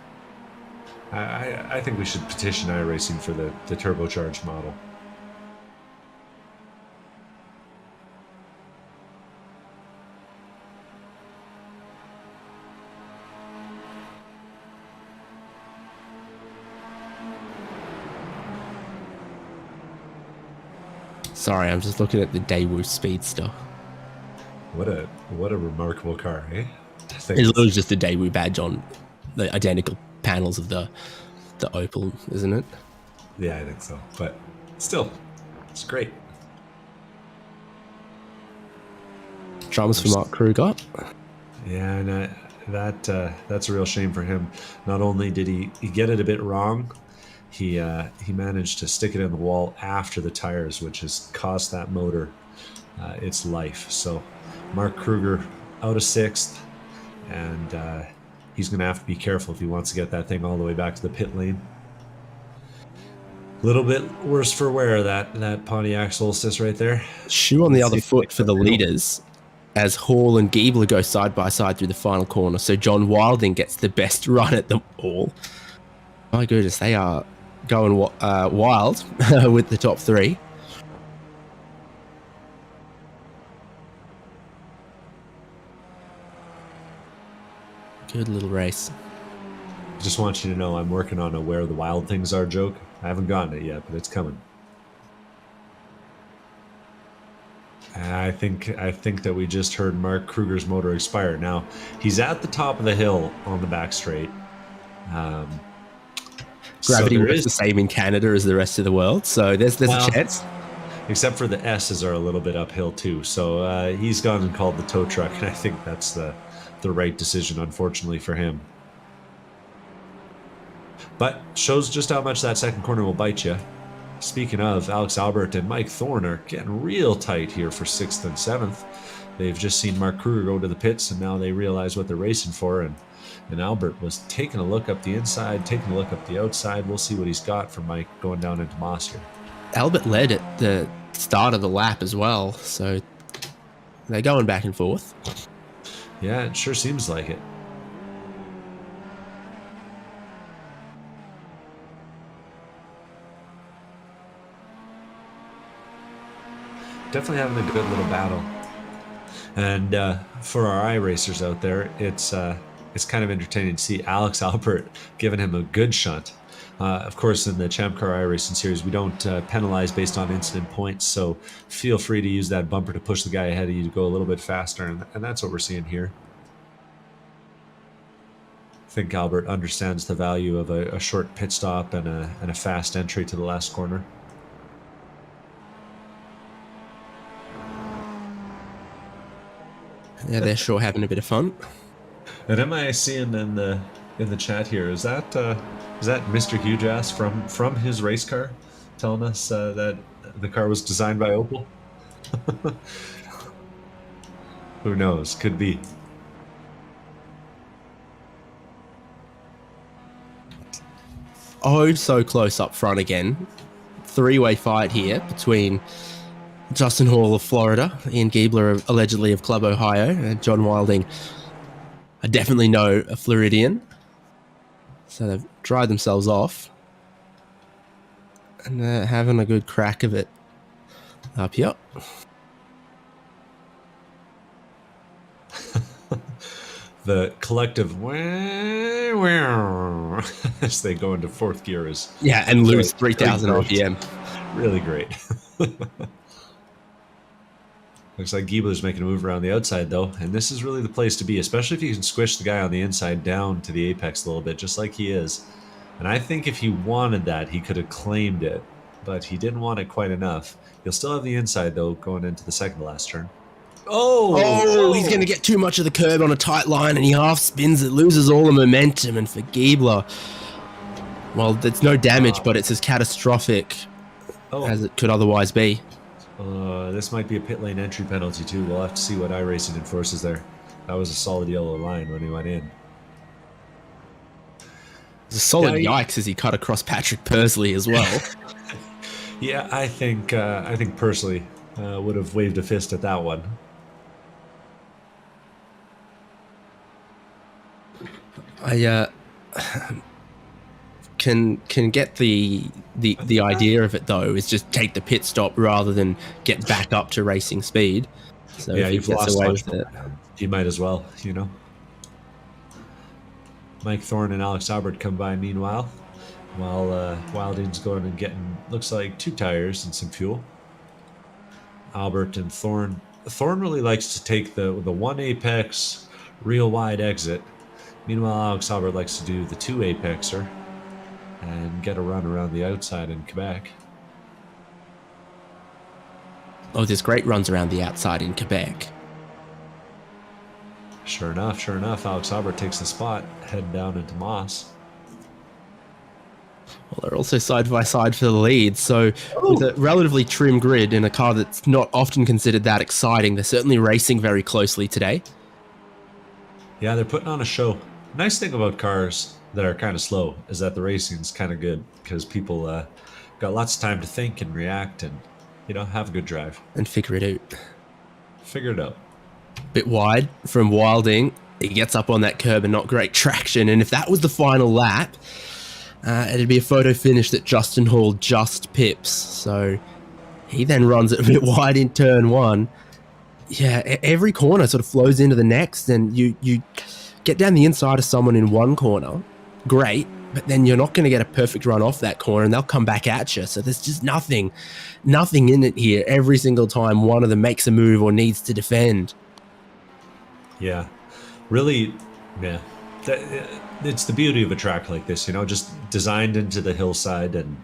Speaker 3: I think we should petition iRacing for the turbocharged model.
Speaker 2: Sorry, I'm just looking at the Daewoo Speedster.
Speaker 3: What a remarkable car, eh?
Speaker 2: It's literally just the Daewoo badge on the identical panels of the Opel, isn't it?
Speaker 3: Yeah, I think so. But still, it's great.
Speaker 2: Drums for Mark Kruger.
Speaker 3: Yeah, and that's a real shame for him. Not only did he get it a bit wrong, he managed to stick it in the wall after the tires, which has cost that motor its life. So Mark Kruger out of 6th, and he's going to have to be careful if he wants to get that thing all the way back to the pit lane. little bit worse for wear, that Pontiac Solstice right there.
Speaker 2: Shoe on the other
Speaker 3: Let's see
Speaker 2: foot for the leaders as Hall and Giebler go side by side through the final corner. So John Wilding gets the best run at them all. My goodness, they are going wild with the top three. Good little race.
Speaker 3: Just want you to know I'm working on a Where the Wild Things Are joke. I haven't gotten it yet, but it's coming. I think that we just heard Mark Kruger's motor expire. Now, he's at the top of the hill on the back straight.
Speaker 2: Gravity
Speaker 3: so
Speaker 2: works the same in Canada as the rest of the world, so there's a chance.
Speaker 3: Except for the S's are a little bit uphill too. So he's gone and called the tow truck, and I think that's the right decision, unfortunately for him. But shows just how much that second corner will bite you. Speaking of, Alex Albert and Mike Thorne are getting real tight here for 6th and 7th. They've just seen Mark Kruger go to the pits, and now they realize what they're racing for. And Albert was taking a look up the inside, taking a look up the outside. We'll see what he's got for Mike going down into Moss here.
Speaker 2: Albert led at the start of the lap as well, so they're going back and forth.
Speaker 3: Yeah, it sure seems like it. Definitely having a good little battle. And for our iRacers out there, it's kind of entertaining to see Alex Albert giving him a good shunt. Of course, in the ChampCar iRacing series, we don't penalize based on incident points, so feel free to use that bumper to push the guy ahead of you to go a little bit faster, and that's what we're seeing here. I think Albert understands the value of a short pit stop and a fast entry to the last corner.
Speaker 2: Yeah, they're sure having a bit of fun.
Speaker 3: And am I seeing in the chat here, is that Mr. Huge Ass from his race car telling us that the car was designed by Opel? Who knows? Could be.
Speaker 2: Oh, so close up front again. Three-way fight here between Justin Hall of Florida, Ian Giebler allegedly of Club Ohio, and John Wilding. I definitely know a Floridian. So they've dried themselves off. And they're having a good crack of it up here.
Speaker 3: The collective as they go into fourth gear is
Speaker 2: and lose 3,000 RPM.
Speaker 3: Really great. Looks like Giebler's making a move around the outside though, and this is really the place to be, especially if you can squish the guy on the inside down to the apex a little bit, just like he is. And I think if he wanted that, he could have claimed it, but he didn't want it quite enough. He'll still have the inside though going into the second to last turn.
Speaker 2: Oh, he's going to get too much of the curb on a tight line, and he half spins it, loses all the momentum. And for Giebler, well, there's no damage, but it's as catastrophic as it could otherwise be.
Speaker 3: This might be a pit lane entry penalty too. We'll have to see what iRacing enforces there. That was a solid yellow line when he went in.
Speaker 2: It's a solid yikes as he cut across Patrick Pursley as well.
Speaker 3: Yeah, I think Pursley would have waved a fist at that one.
Speaker 2: I can get the idea of it though, is just take the pit stop rather than get back up to racing speed. So
Speaker 3: yeah,
Speaker 2: if he
Speaker 3: you've
Speaker 2: gets
Speaker 3: lost
Speaker 2: away
Speaker 3: much
Speaker 2: with it,
Speaker 3: he might as well, you know. Mike Thorne and Alex Albert come by meanwhile, while Wilding's going and getting, looks like 2 tires and some fuel. Albert and Thorne really likes to take the one apex real wide exit. Meanwhile, Alex Albert likes to do the 2 apexer and get a run around the outside in Quebec.
Speaker 2: oh, there's great runs around the outside in Quebec.
Speaker 3: Sure enough, Alex Albert takes the spot, heading down into Moss.
Speaker 2: Well, they're also side by side for the lead, so with a relatively trim grid in a car that's not often considered that exciting, they're certainly racing very closely today.
Speaker 3: Yeah, they're putting on a show. Nice thing about cars that are kind of slow is that the racing's kind of good because people got lots of time to think and react and, have a good drive.
Speaker 2: And figure it out.
Speaker 3: Figure it out.
Speaker 2: Bit wide from Wilding. He gets up on that curb and not great traction. And if that was the final lap, it'd be a photo finish that Justin Hall just pips. So he then runs it a bit wide in turn one. Yeah, every corner sort of flows into the next, and you get down the inside of someone in one corner, great, but then you're not going to get a perfect run off that corner, and they'll come back at you. So there's just nothing in it here every single time one of them makes a move or needs to defend.
Speaker 3: Yeah, really, yeah. It's the beauty of a track like this, just designed into the hillside and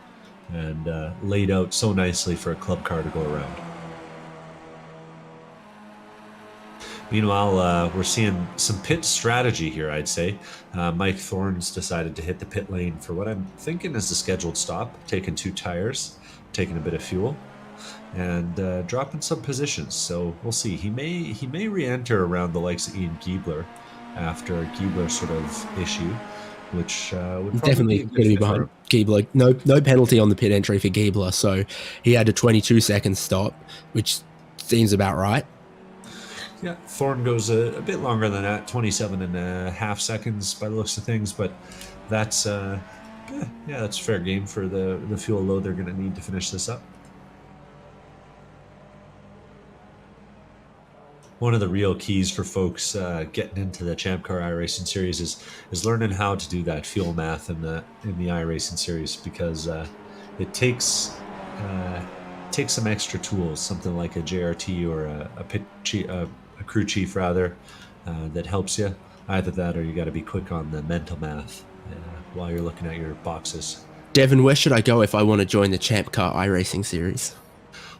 Speaker 3: laid out so nicely for a club car to go around. Meanwhile, we're seeing some pit strategy here, I'd say. Mike Thorne's decided to hit the pit lane for what I'm thinking is the scheduled stop, taking 2 tires, taking a bit of fuel, and dropping some positions. So we'll see. He may re-enter around the likes of Ian Giebler after a Giebler sort of issue, which would
Speaker 2: definitely going to be behind Giebler. No penalty on the pit entry for Giebler, so he had a 22-second stop, which seems about right.
Speaker 3: Yeah, Thorne goes a bit longer than that, 27.5 seconds by the looks of things, but that's that's fair game for the fuel load they're going to need to finish this up. One of the real keys for folks getting into the ChampCar iRacing series is learning how to do that fuel math in the iRacing series, because it takes some extra tools, something like a JRT or a crew chief rather, that helps you. Either that or you got to be quick on the mental math while you're looking at your boxes.
Speaker 2: Devin, where should I go if I want to join the ChampCar iRacing series?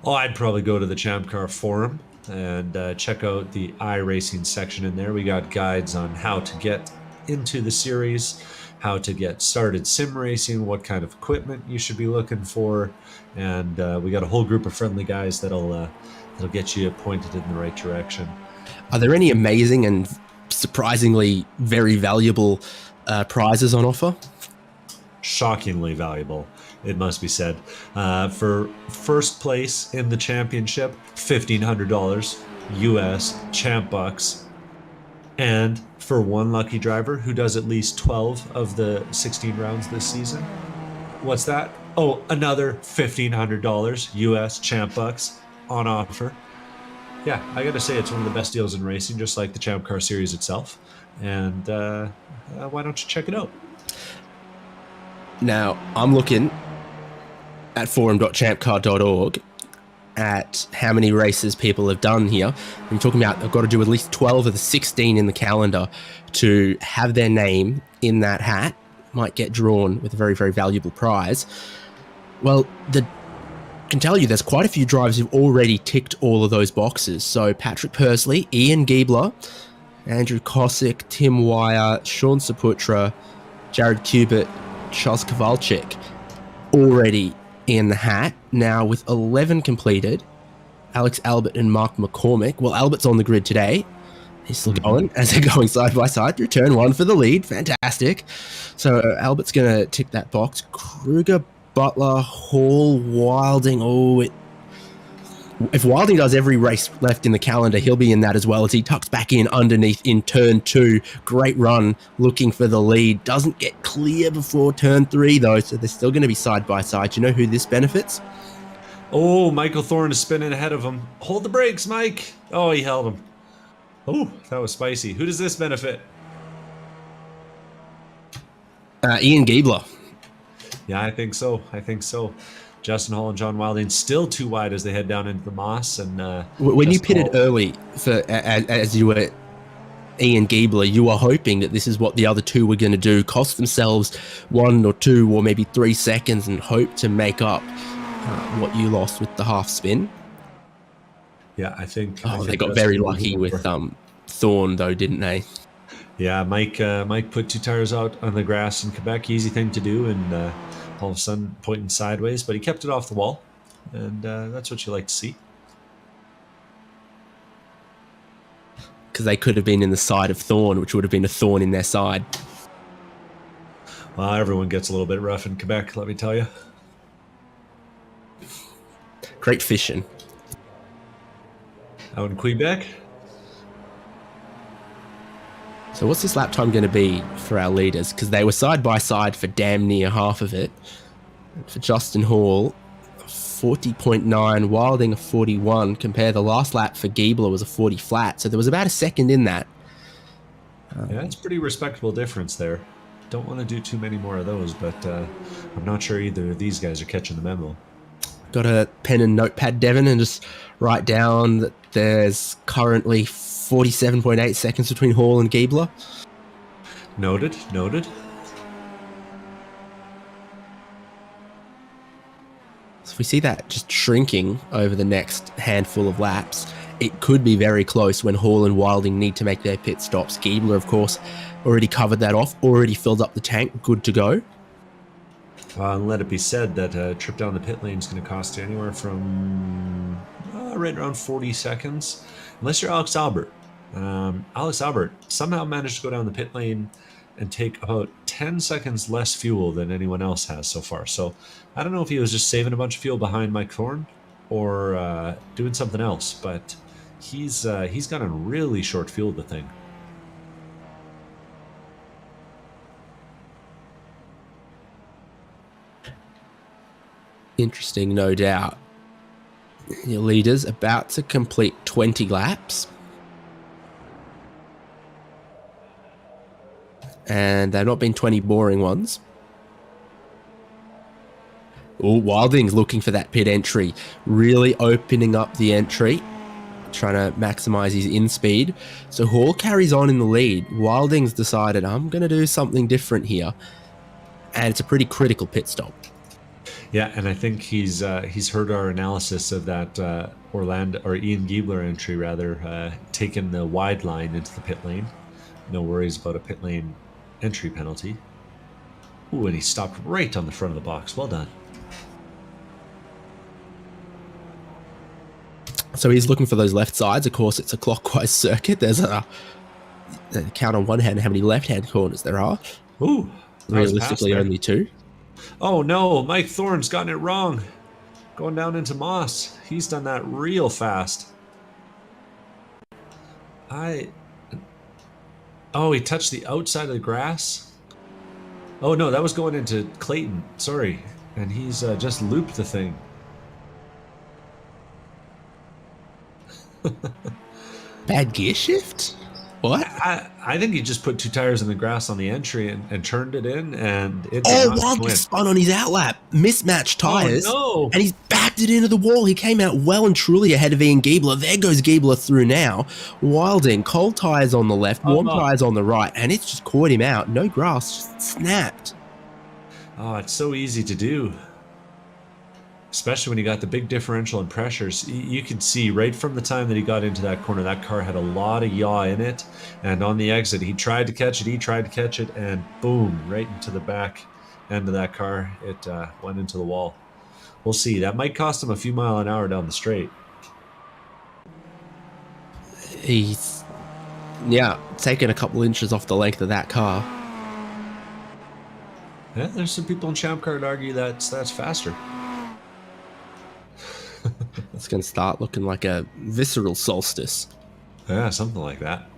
Speaker 3: Oh, I'd probably go to the ChampCar forum and check out the iRacing section in there. We got guides on how to get into the series, how to get started sim racing, what kind of equipment you should be looking for, and we got a whole group of friendly guys that'll get you pointed in the right direction.
Speaker 2: Are there any amazing and surprisingly very valuable prizes on offer?
Speaker 3: Shockingly valuable, it must be said. For first place in the championship, $1,500 US champ bucks. And for one lucky driver who does at least 12 of the 16 rounds this season, what's that? Oh, another $1,500 US champ bucks on offer. Yeah, I gotta say, it's one of the best deals in racing, just like the ChampCar series itself. And why don't you check it out?
Speaker 2: Now, I'm looking at forum.champcar.org at how many races people have done here. I'm talking about they've got to do at least 12 of the 16 in the calendar to have their name in that hat. Might get drawn with a very, very valuable prize. Well, can tell you there's quite a few drivers who've already ticked all of those boxes. So Patrick Pursley, Ian Giebler, Andrew Kosick, Tim Wire, Sean Saputra, Jared Kubert, Charles Kowalczyk already in the hat. Now with 11 completed, Alex Albert and Mark McCormick. Well, Albert's on the grid today. He's still going as they're going side by side through turn one for the lead. Fantastic. So Albert's going to tick that box. Kruger, Butler, Hall, Wilding. If Wilding does every race left in the calendar, he'll be in that as well as he tucks back in underneath in turn 2. Great run looking for the lead. Doesn't get clear before turn 3 though, so they're still going to be side by side. Do you know who this benefits?
Speaker 3: Oh, Michael Thorne is spinning ahead of him. Hold the brakes, Mike. Oh, he held him. Oh, that was spicy. Who does this benefit?
Speaker 2: Ian Giebler.
Speaker 3: Yeah, I think so. Justin Hall and John Wilding still too wide as they head down into the moss. And
Speaker 2: when you pitted early as you were Ian Giebler, you were hoping that this is what the other two were going to do, cost themselves 1 or 2 or maybe 3 seconds and hope to make up what you lost with the half spin.
Speaker 3: Yeah, I think
Speaker 2: they got very lucky with Thorne though, didn't they?
Speaker 3: Yeah, Mike put 2 tires out on the grass in Quebec. Easy thing to do, and all of a sudden pointing sideways, but he kept it off the wall, and that's what you like to see.
Speaker 2: Because they could have been in the side of Thorne, which would have been a thorn in their side.
Speaker 3: Well, everyone gets a little bit rough in Quebec, let me tell you.
Speaker 2: Great fishing.
Speaker 3: Out in Quebec?
Speaker 2: So what's this lap time going to be for our leaders? Because they were side by side for damn near half of it. For Justin Hall, 40.9, Wilding a 41. Compare the last lap for Giebler was a 40 flat. So there was about a second in that.
Speaker 3: Yeah, it's a pretty respectable difference there. Don't want to do too many more of those, but I'm not sure either of these guys are catching the memo.
Speaker 2: Got a pen and notepad, Devon, and just write down that there's currently 47.8 seconds between Hall and Giebler.
Speaker 3: Noted, noted.
Speaker 2: So if we see that just shrinking over the next handful of laps, it could be very close when Hall and Wilding need to make their pit stops. Giebler, of course, already covered that off, already filled up the tank, good to go.
Speaker 3: And let it be said that a trip down the pit lane is going to cost you anywhere from right around 40 seconds, unless you're Alex Albert. Alex Albert somehow managed to go down the pit lane and take about 10 seconds less fuel than anyone else has so far. So I don't know if he was just saving a bunch of fuel behind Mike Thorne or doing something else, but he's got a really short fuel, the thing.
Speaker 2: Interesting, no doubt. Your leader's about to complete 20 laps. And they've not been 20 boring ones. Oh, Wilding's looking for that pit entry. Really opening up the entry. Trying to maximize his in-speed. So Hall carries on in the lead. Wilding's decided, I'm going to do something different here. And it's a pretty critical pit stop.
Speaker 3: Yeah, and I think he's heard our analysis of that Ian Giebler entry, rather, taking the wide line into the pit lane. No worries about a pit lane entry penalty. Ooh, and he stopped right on the front of the box. Well done.
Speaker 2: So he's looking for those left sides. Of course, it's a clockwise circuit. There's a count on one hand how many left-hand corners there are.
Speaker 3: Ooh,
Speaker 2: realistically only two.
Speaker 3: Oh no, Mike Thorne's gotten it wrong. Going down into Moss. He's done that real fast. Oh, he touched the outside of the grass? Oh no, that was going into Clayton. Sorry. And he's just looped the thing.
Speaker 2: Bad gear shift? What?
Speaker 3: I think he just put two tires in the grass on the entry and turned it in, and it
Speaker 2: Wilding spun on his outlap. Mismatched tires.
Speaker 3: Oh, no.
Speaker 2: And he's backed it into the wall. He came out well and truly ahead of Ian Giebler. There goes Giebler through now. Wilding, cold tires on the left, warm tires on the right, and it's just caught him out. No grass, just snapped.
Speaker 3: Oh, it's so easy to do. Especially when you got the big differential in pressures. You could see right from the time that he got into that corner, that car had a lot of yaw in it. And on the exit, he tried to catch it, and boom, right into the back end of that car. It went into the wall. We'll see. That might cost him a few miles an hour down the straight.
Speaker 2: He's, taken a couple inches off the length of that car.
Speaker 3: Yeah, there's some people in ChampCar that argue that's faster.
Speaker 2: It's going to start looking like a visceral solstice.
Speaker 3: Yeah, something like that.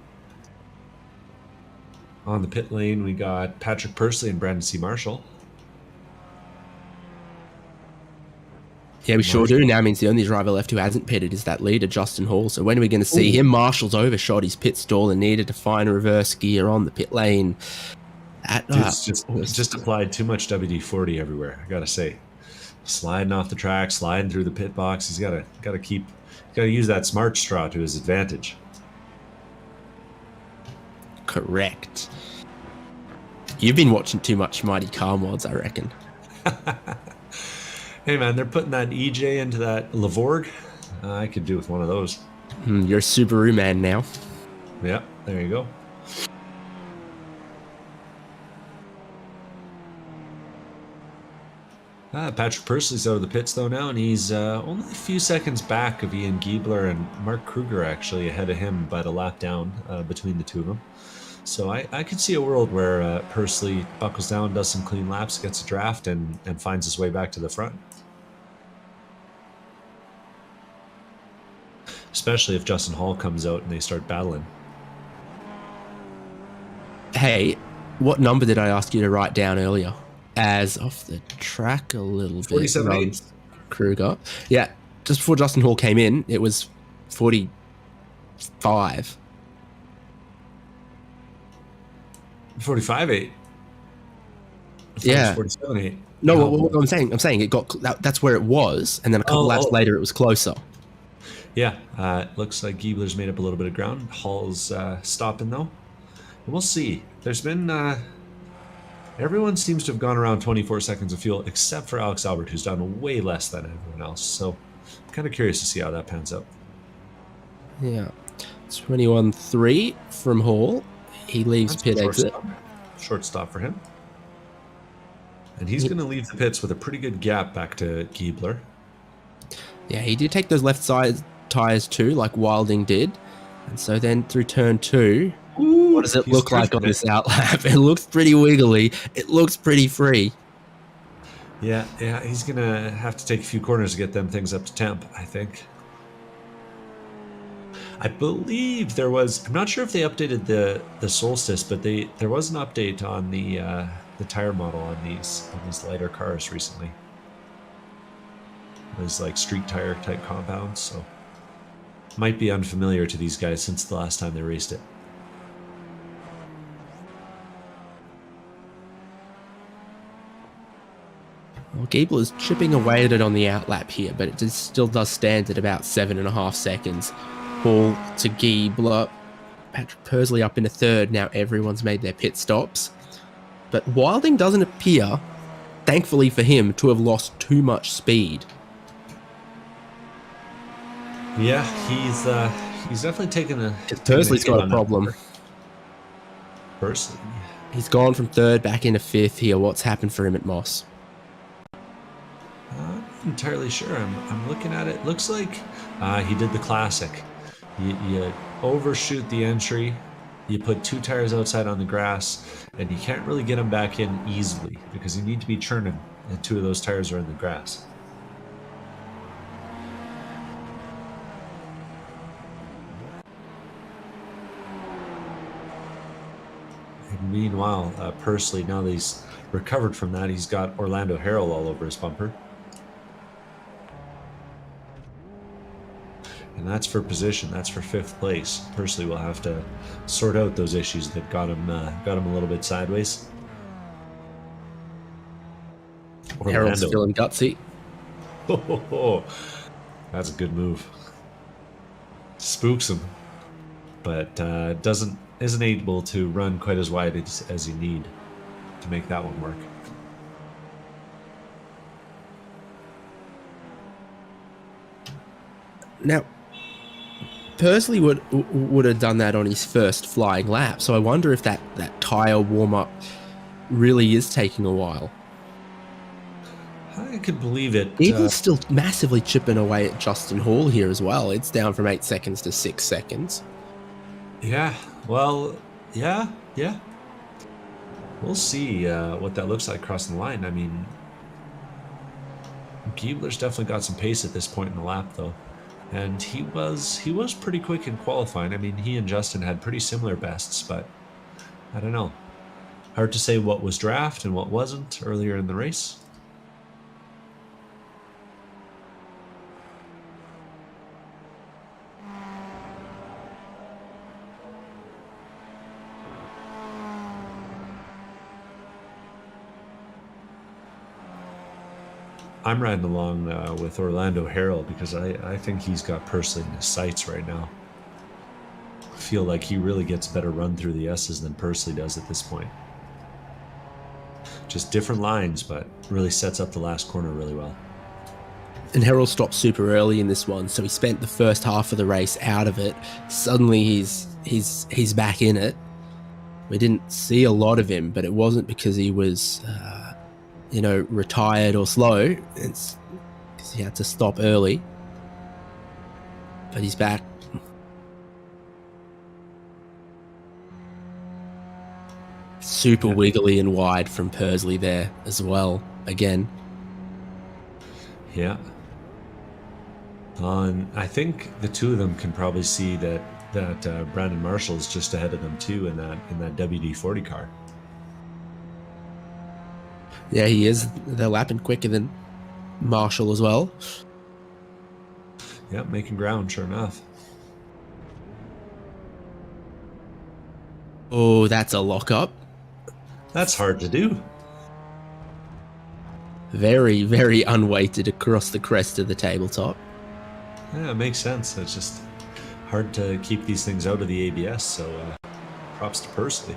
Speaker 3: On the pit lane, we got Patrick Pursley and Brandon C. Marshall.
Speaker 2: Yeah, we sure do. Now means the only driver left who hasn't pitted is that leader, Justin Hall. So when are we going to see him? Marshall's overshot his pit stall and needed to find reverse gear on the pit lane.
Speaker 3: Just applied too much WD-40 everywhere, I gotta say. Sliding off the track, sliding through the pit box. He's gotta use that smart straw to his advantage.
Speaker 2: Correct. You've been watching too much Mighty Car Mods, I reckon.
Speaker 3: Hey man, they're putting that EJ into that Lavorg. I could do with one of those.
Speaker 2: You're a Subaru man now.
Speaker 3: Yeah, there you go. Patrick Pursley's out of the pits though now, and he's only a few seconds back of Ian Giebler and Mark Kruger, actually ahead of him by the lap down between the two of them. So I could see a world where Pursley buckles down, does some clean laps, gets a draft, and finds his way back to the front. Especially if Justin Hall comes out and they start battling.
Speaker 2: Hey, what number did I ask you to write down earlier? As off the track a little bit.
Speaker 3: 47.8.
Speaker 2: Kruger. Yeah, just before Justin Hall came in, it was 45.
Speaker 3: 45.8.
Speaker 2: Yeah.
Speaker 3: 47.8.
Speaker 2: No, what I'm saying it got that's where it was, and then a couple laps later it was closer.
Speaker 3: Yeah, looks like Giebler's made up a little bit of ground. Hall's stopping though. We'll see. There's been everyone seems to have gone around 24 seconds of fuel, except for Alex Albert, who's done way less than everyone else. So, I'm kind of curious to see how that pans out.
Speaker 2: Yeah, 21.3 from Hall. He leaves pit exit.
Speaker 3: Short stop for him. And he's going to leave the pits with a pretty good gap back to Giebler.
Speaker 2: Yeah, he did take those left side tires too, like Wilding did. And so then through turn 2, what does it look like on this outlap? It looks pretty wiggly. It looks pretty free.
Speaker 3: Yeah, he's going to have to take a few corners to get them things up to temp, I think. I believe there was, I'm not sure if they updated the Solstice, but there was an update on the tire model on these lighter cars recently. It was like street tire type compounds, so might be unfamiliar to these guys since the last time they raced it.
Speaker 2: Well, Giebler is chipping away at it on the outlap here, but it still does stand at about 7.5 seconds. Hall to Giebler. Patrick Pursley up in a third. Now everyone's made their pit stops. But Wilding doesn't appear, thankfully for him, to have lost too much speed.
Speaker 3: Yeah, he's definitely taken a...
Speaker 2: Pursley's got a problem.
Speaker 3: Pursley?
Speaker 2: He's gone from third back into fifth here. What's happened for him at Moss?
Speaker 3: I'm not entirely sure. I'm looking at it. Looks like he did the classic. You overshoot the entry, you put 2 tires outside on the grass, and you can't really get them back in easily because you need to be churning, and 2 of those tires are in the grass. And meanwhile, Pursley, now that he's recovered from that, he's got Orlando Harrell all over his bumper. And that's for position. That's for 5th place. Pursley will have to sort out those issues that got him a little bit sideways.
Speaker 2: Harold's feeling gutsy.
Speaker 3: That's a good move. Spooks him, but isn't able to run quite as wide as you need to make that one work.
Speaker 2: Now, Pursley would have done that on his first flying lap, so I wonder if that tyre warm-up really is taking a while.
Speaker 3: I could believe it.
Speaker 2: He's still massively chipping away at Justin Hall here as well. It's down from 8 seconds to 6 seconds.
Speaker 3: Yeah, well, yeah. We'll see what that looks like crossing the line. I mean, Giebler's definitely got some pace at this point in the lap, though. And he was pretty quick in qualifying. I mean, he and Justin had pretty similar bests, but I don't know. Hard to say what was draft and what wasn't earlier in the race. I'm riding along with Orlando Harrell because I think he's got Pursley in his sights right now. I feel like he really gets better run through the S's than Pursley does at this point. Just different lines, but really sets up the last corner really well.
Speaker 2: And Harrell stopped super early in this one, so he spent the first half of the race out of it. Suddenly he's back in it. We didn't see a lot of him, but it wasn't because he was retired or slow. It's because he had to stop early. But he's back. Super wiggly and wide from Pursley there as well. Again.
Speaker 3: Yeah. I think the two of them can probably see that Brandon Marshall is just ahead of them too in that WD-40 car.
Speaker 2: Yeah, he is. They're lapping quicker than Marshall as well.
Speaker 3: Yeah, making ground, sure enough.
Speaker 2: Oh, that's a lockup.
Speaker 3: That's hard to do.
Speaker 2: Very, very unweighted across the crest of the tabletop.
Speaker 3: Yeah, it makes sense. It's just hard to keep these things out of the ABS, so props to Pursley.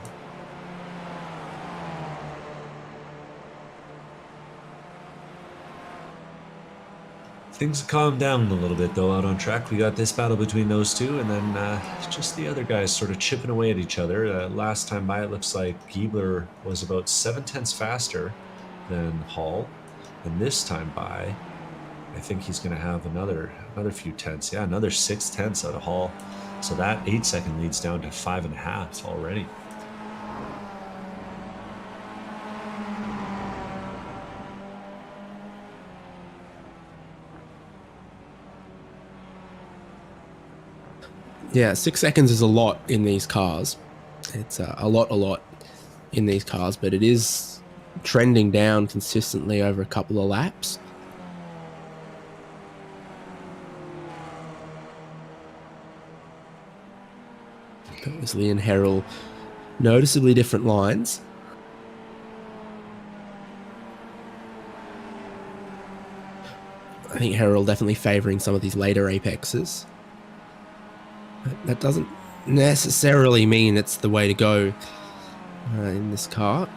Speaker 3: Things have calmed down a little bit, though, out on track. We got this battle between those two, and then just the other guys sort of chipping away at each other. Last time by, it looks like Giebler was about 7/10 faster than Hall, and this time by, I think he's going to have another few tenths. Yeah, another 6/10 out of Hall. So that 8-second lead's down to 5.5 already.
Speaker 2: Yeah, 6 seconds is a lot in these cars. It's a lot in these cars, but it is trending down consistently over a couple of laps. Pursley and Harrell, noticeably different lines. I think Harrell definitely favouring some of these later apexes. That doesn't necessarily mean it's the way to go in this car.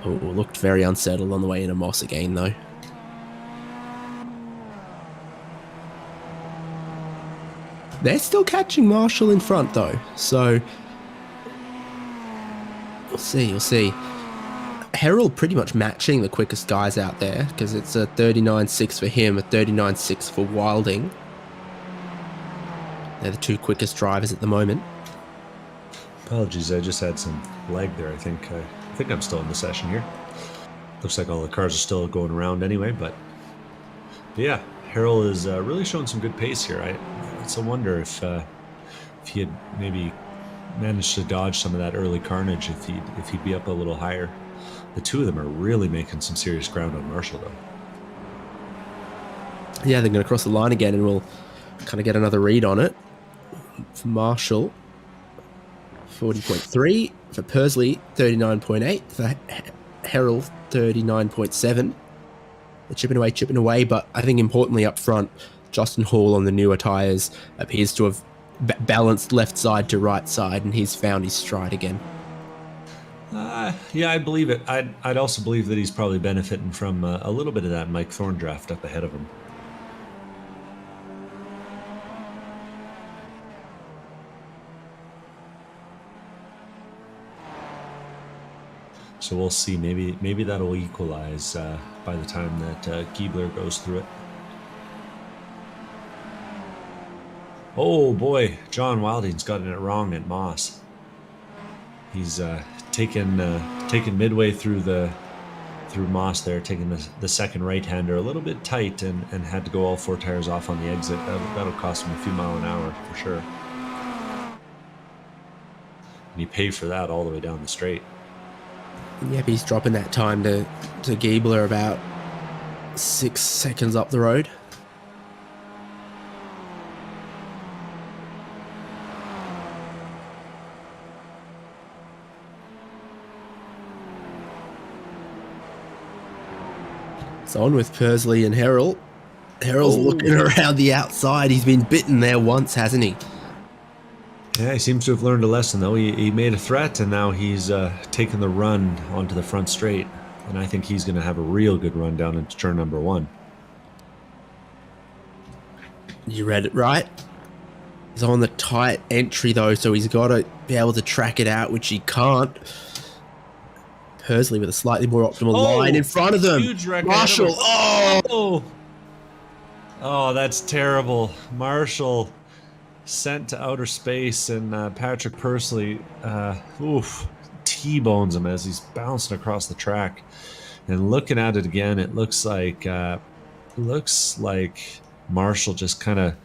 Speaker 2: Oh, looked very unsettled on the way into Moss again, though. They're still catching Marshall in front, though, so you'll see. Harrell pretty much matching the quickest guys out there because it's a 39.6 for him, a 39.6 for Wilding. They're the two quickest drivers at the moment.
Speaker 3: Apologies, I just had some lag there. I think I'm still in the session here. Looks like all the cars are still going around anyway, but yeah, Harrell is really showing some good pace here. It's a wonder if he had maybe managed to dodge some of that early carnage, if he'd be up a little higher. The two of them are really making some serious ground on Marshall, though.
Speaker 2: Yeah, they're going to cross the line again, and we'll kind of get another read on it. For Marshall, 40.3. For Pursley, 39.8. For Harrell, 39.7. They're chipping away, but I think importantly up front, Justin Hall on the newer tyres appears to have balanced left side to right side, and he's found his stride again.
Speaker 3: Yeah, I believe it. I'd also believe that he's probably benefiting from a little bit of that Mike Thorne draft up ahead of him. So we'll see. Maybe that'll equalize by the time that Giebler goes through it. Oh boy, John Wilding's gotten it wrong at Moss. He's taken midway through Moss there, taking the second right-hander a little bit tight and had to go all four tires off on the exit. That'll cost him a few miles an hour for sure. And he paid for that all the way down the straight.
Speaker 2: Yep, he's dropping that time to Giebler about 6 seconds up the road. It's on with Pursley and Harrell. Harrell's looking around the outside. He's been bitten there once, hasn't he?
Speaker 3: Yeah, he seems to have learned a lesson, though. He made a threat, and now he's taken the run onto the front straight. And I think he's going to have a real good run down into turn number 1.
Speaker 2: You read it right. He's on the tight entry, though, so he's got to be able to track it out, which he can't. Pursley with a slightly more optimal line in front of them.
Speaker 3: Huge wreck.
Speaker 2: Marshall.
Speaker 3: Oh, that's terrible. Marshall sent to outer space, and Patrick Pursley, T-bones him as he's bouncing across the track. And looking at it again, it looks like Marshall just kind of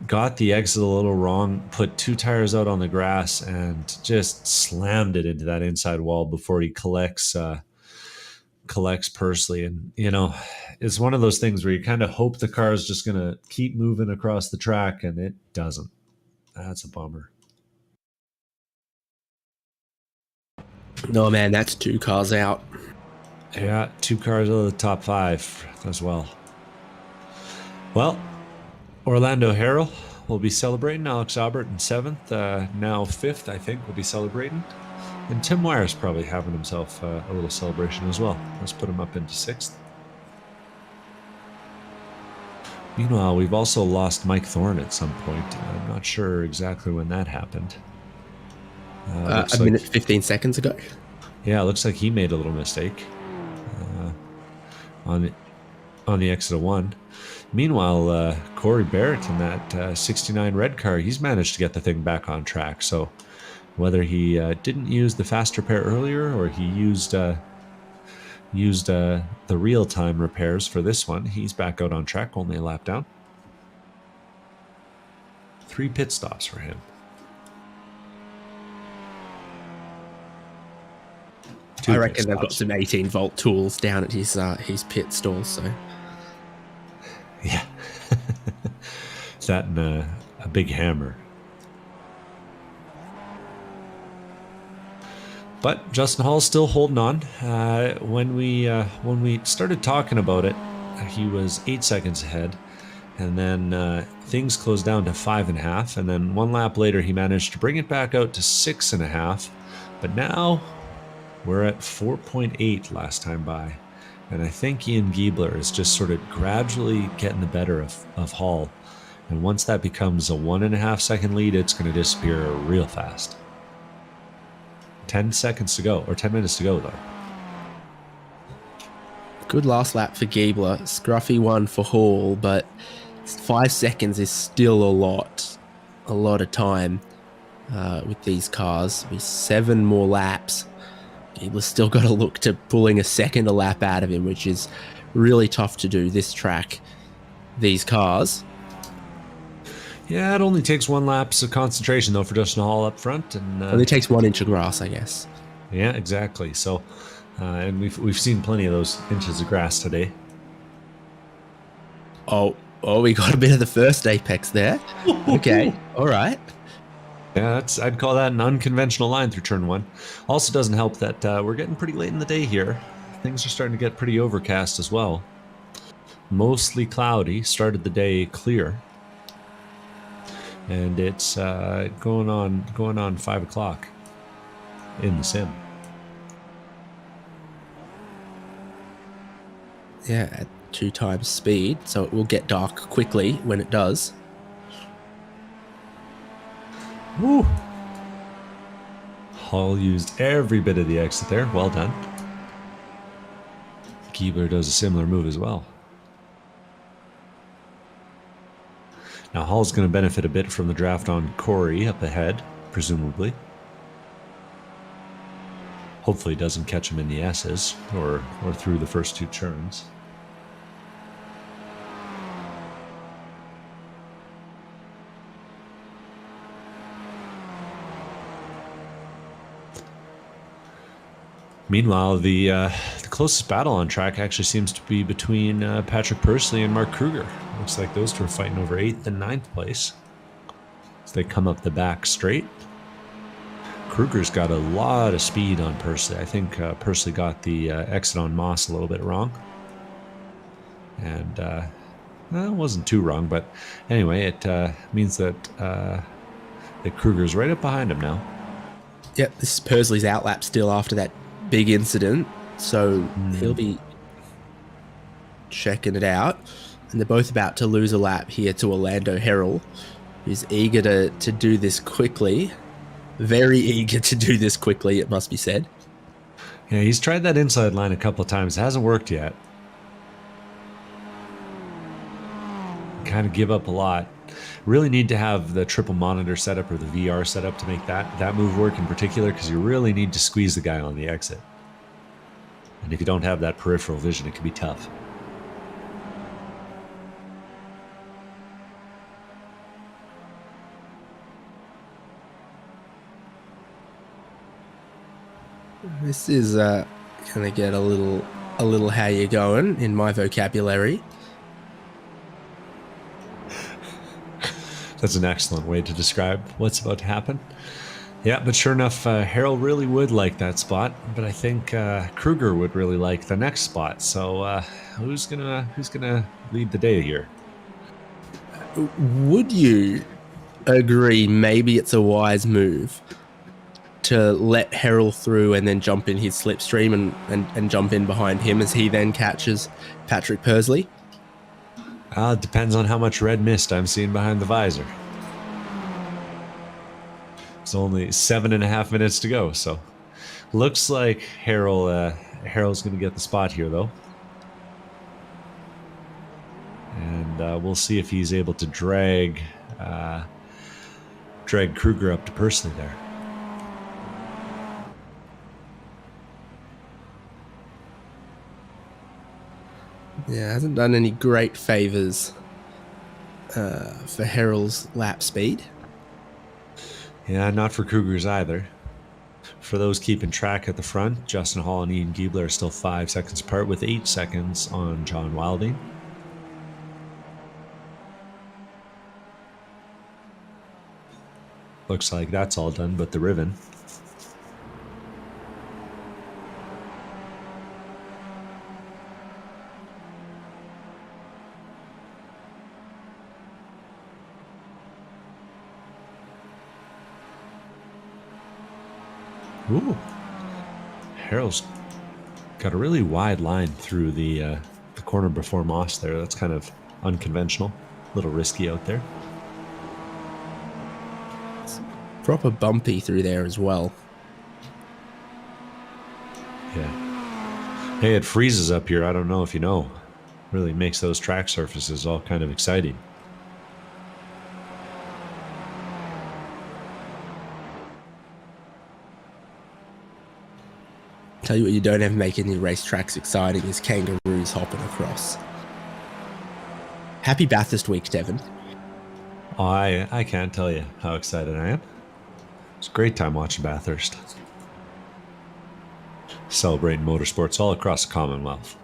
Speaker 3: got the exit a little wrong, put 2 tires out on the grass, and just slammed it into that inside wall before he collects Pursley. And it's one of those things where you kind of hope the car is just going to keep moving across the track, and it doesn't. That's a bummer.
Speaker 2: No, man, that's 2 cars out.
Speaker 3: Yeah, 2 cars out of the top 5 as well. Well, Orlando Harrell will be celebrating. Alex Aubert in 7th, now 5th, I think, will be celebrating. And Tim Wyer's probably having himself a little celebration as well. Let's put him up into 6th. Meanwhile, we've also lost Mike Thorne at some point. I'm not sure exactly when that happened.
Speaker 2: A minute 15 seconds ago.
Speaker 3: Yeah, it looks like he made a little mistake on the exit of 1. Meanwhile, Corey Barrett in that 69 red car, he's managed to get the thing back on track. So whether he didn't use the fast repair earlier or he used the real-time repairs for this one, he's back out on track, only a lap down. 3 pit stops for him.
Speaker 2: I reckon they've got some 18-volt tools down at his pit stall, so...
Speaker 3: Yeah. That and a big hammer. But Justin Hall's still holding on. When we started talking about it, he was 8 seconds ahead. And then things closed down to 5.5. And then 1 lap later, he managed to bring it back out to 6.5. But now we're at 4.8 last time by. And I think Ian Giebler is just sort of gradually getting the better of Hall. And once that becomes a 1.5 second lead, it's going to disappear real fast. 10 seconds to go, or 10 minutes to go, though.
Speaker 2: Good last lap for Giebler. Scruffy one for Hall, but 5 seconds is still a lot of time with these cars. With 7 more laps. Giebler's still got to look to pulling a second a lap out of him, which is really tough to do this track, these cars.
Speaker 3: Yeah, it only takes 1 lap's of concentration, though, for Justin Hall up front. And
Speaker 2: only takes 1 inch of grass, I guess.
Speaker 3: Yeah, exactly. So, and we've seen plenty of those inches of grass today.
Speaker 2: Oh, we got a bit of the first apex there. Okay, all right.
Speaker 3: Yeah, I'd call that an unconventional line through turn 1. Also doesn't help that we're getting pretty late in the day here. Things are starting to get pretty overcast as well. Mostly cloudy. Started the day clear. And it's going on 5 o'clock in the sim.
Speaker 2: Yeah, at 2 times speed, so it will get dark quickly when it does.
Speaker 3: Woo! Hall used every bit of the exit there. Well done. Giebler does a similar move as well. Now Hall's going to benefit a bit from the draft on Corey up ahead, presumably. Hopefully doesn't catch him in the S's or through the first 2 turns. Meanwhile, the closest battle on track actually seems to be between Patrick Pursley and Mark Kruger. Looks like those 2 are fighting over 8th and 9th place. So they come up the back straight. Kruger's got a lot of speed on Pursley. I think Pursley got the exit on Moss a little bit wrong. And it wasn't too wrong, but anyway, it means that Kruger's right up behind him now.
Speaker 2: Yep, this is Pursley's outlap still after that big incident, so he'll be checking it out. And they're both about to lose a lap here to Orlando Harrell, who's eager to do this quickly. Very eager to do this quickly, it must be said.
Speaker 3: Yeah, he's tried that inside line a couple of times. It hasn't worked yet. Kind of give up a lot. Really need to have the triple monitor setup or the VR setup to make that move work in particular, because you really need to squeeze the guy on the exit. And if you don't have that peripheral vision, it can be tough.
Speaker 2: This is gonna get a little how you going in my vocabulary.
Speaker 3: That's an excellent way to describe what's about to happen. Yeah, but sure enough, Harold really would like that spot, but I think Kruger would really like the next spot. So who's gonna lead the day here?
Speaker 2: Would you agree maybe it's a wise move to let Harold through and then jump in his slipstream and jump in behind him as he then catches Patrick Pursley?
Speaker 3: It depends on how much red mist I'm seeing behind the visor. It's only 7.5 minutes to go, so looks like Harold's going to get the spot here, though. And we'll see if he's able to drag Kruger up to Pursley there.
Speaker 2: Yeah, hasn't done any great favors for Harold's lap speed.
Speaker 3: Yeah, not for Kruger's either. For those keeping track at the front, Justin Hall and Ian Giebler are still 5 seconds apart, with 8 seconds on John Wilding. Looks like that's all done but the ribbon. Ooh. Harold's got a really wide line through the corner before Moss there. That's kind of unconventional. A little risky out there.
Speaker 2: It's proper bumpy through there as well.
Speaker 3: Yeah. Hey, it freezes up here. I don't know if you know. Really makes those track surfaces all kind of exciting.
Speaker 2: Tell you what you don't have making your racetracks exciting is kangaroos hopping across. Happy Bathurst week, Devon.
Speaker 3: Oh, I can't tell you how excited I am. It's a great time watching Bathurst. Celebrating motorsports all across the Commonwealth.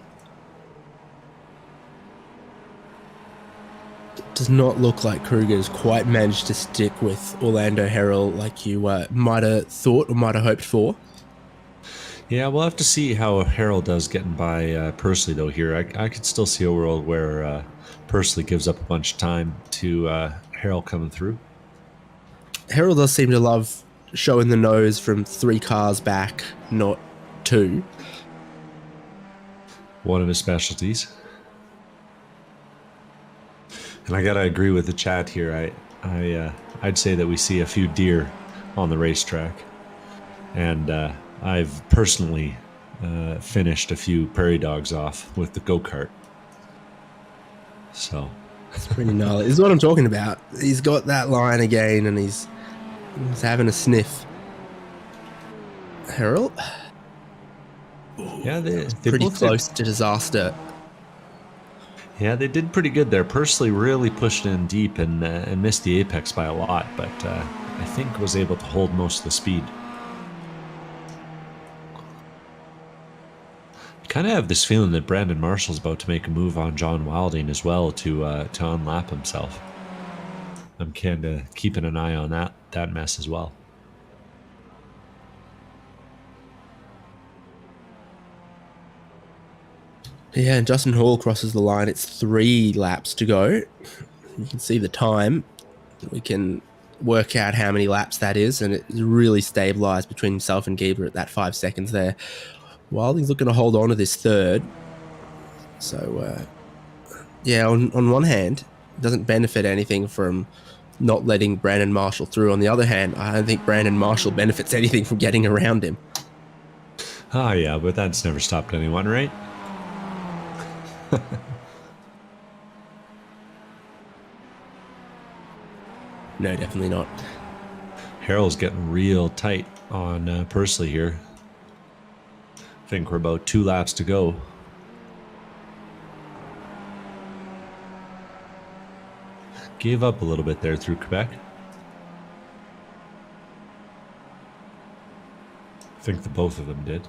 Speaker 2: It does not look like Kruger's quite managed to stick with Orlando Herald like you might have thought or might have hoped for.
Speaker 3: Yeah, we'll have to see how Harold does getting by Pursley, though, here. I could still see a world where Pursley gives up a bunch of time to Harold coming through.
Speaker 2: Harold does seem to love showing the nose from 3 cars back, not 2.
Speaker 3: One of his specialties. And I gotta agree with the chat here. I'd say that we see a few deer on the racetrack. And I've personally finished a few prairie dogs off with the go-kart. So
Speaker 2: it's pretty gnarly. This is what I'm talking about. He's got that line again and he's having a sniff. Harold?
Speaker 3: Yeah, they're
Speaker 2: pretty
Speaker 3: both
Speaker 2: close to disaster.
Speaker 3: Yeah, they did pretty good there. Pursley really pushed in deep and missed the apex by a lot, but I think was able to hold most of the speed. Kind of have this feeling that Brandon Marshall's about to make a move on John Wilding as well to unlap himself. I'm kind of keeping an eye on that mess as well.
Speaker 2: Yeah, and Justin Hall crosses the line. It's 3 laps to go. You can see the time. We can work out how many laps that is, and it's really stabilized between himself and Giebler at that 5 seconds there. Wilding's looking to hold on to this 3rd. So, yeah, on one hand, it doesn't benefit anything from not letting Brandon Marshall through. On the other hand, I don't think Brandon Marshall benefits anything from getting around him.
Speaker 3: Oh, yeah, but that's never stopped anyone, right?
Speaker 2: No, definitely not.
Speaker 3: Harrell's getting real tight on Pursley here. I think we're about 2 laps to go. Gave up a little bit there through Quebec. I think the both of them did.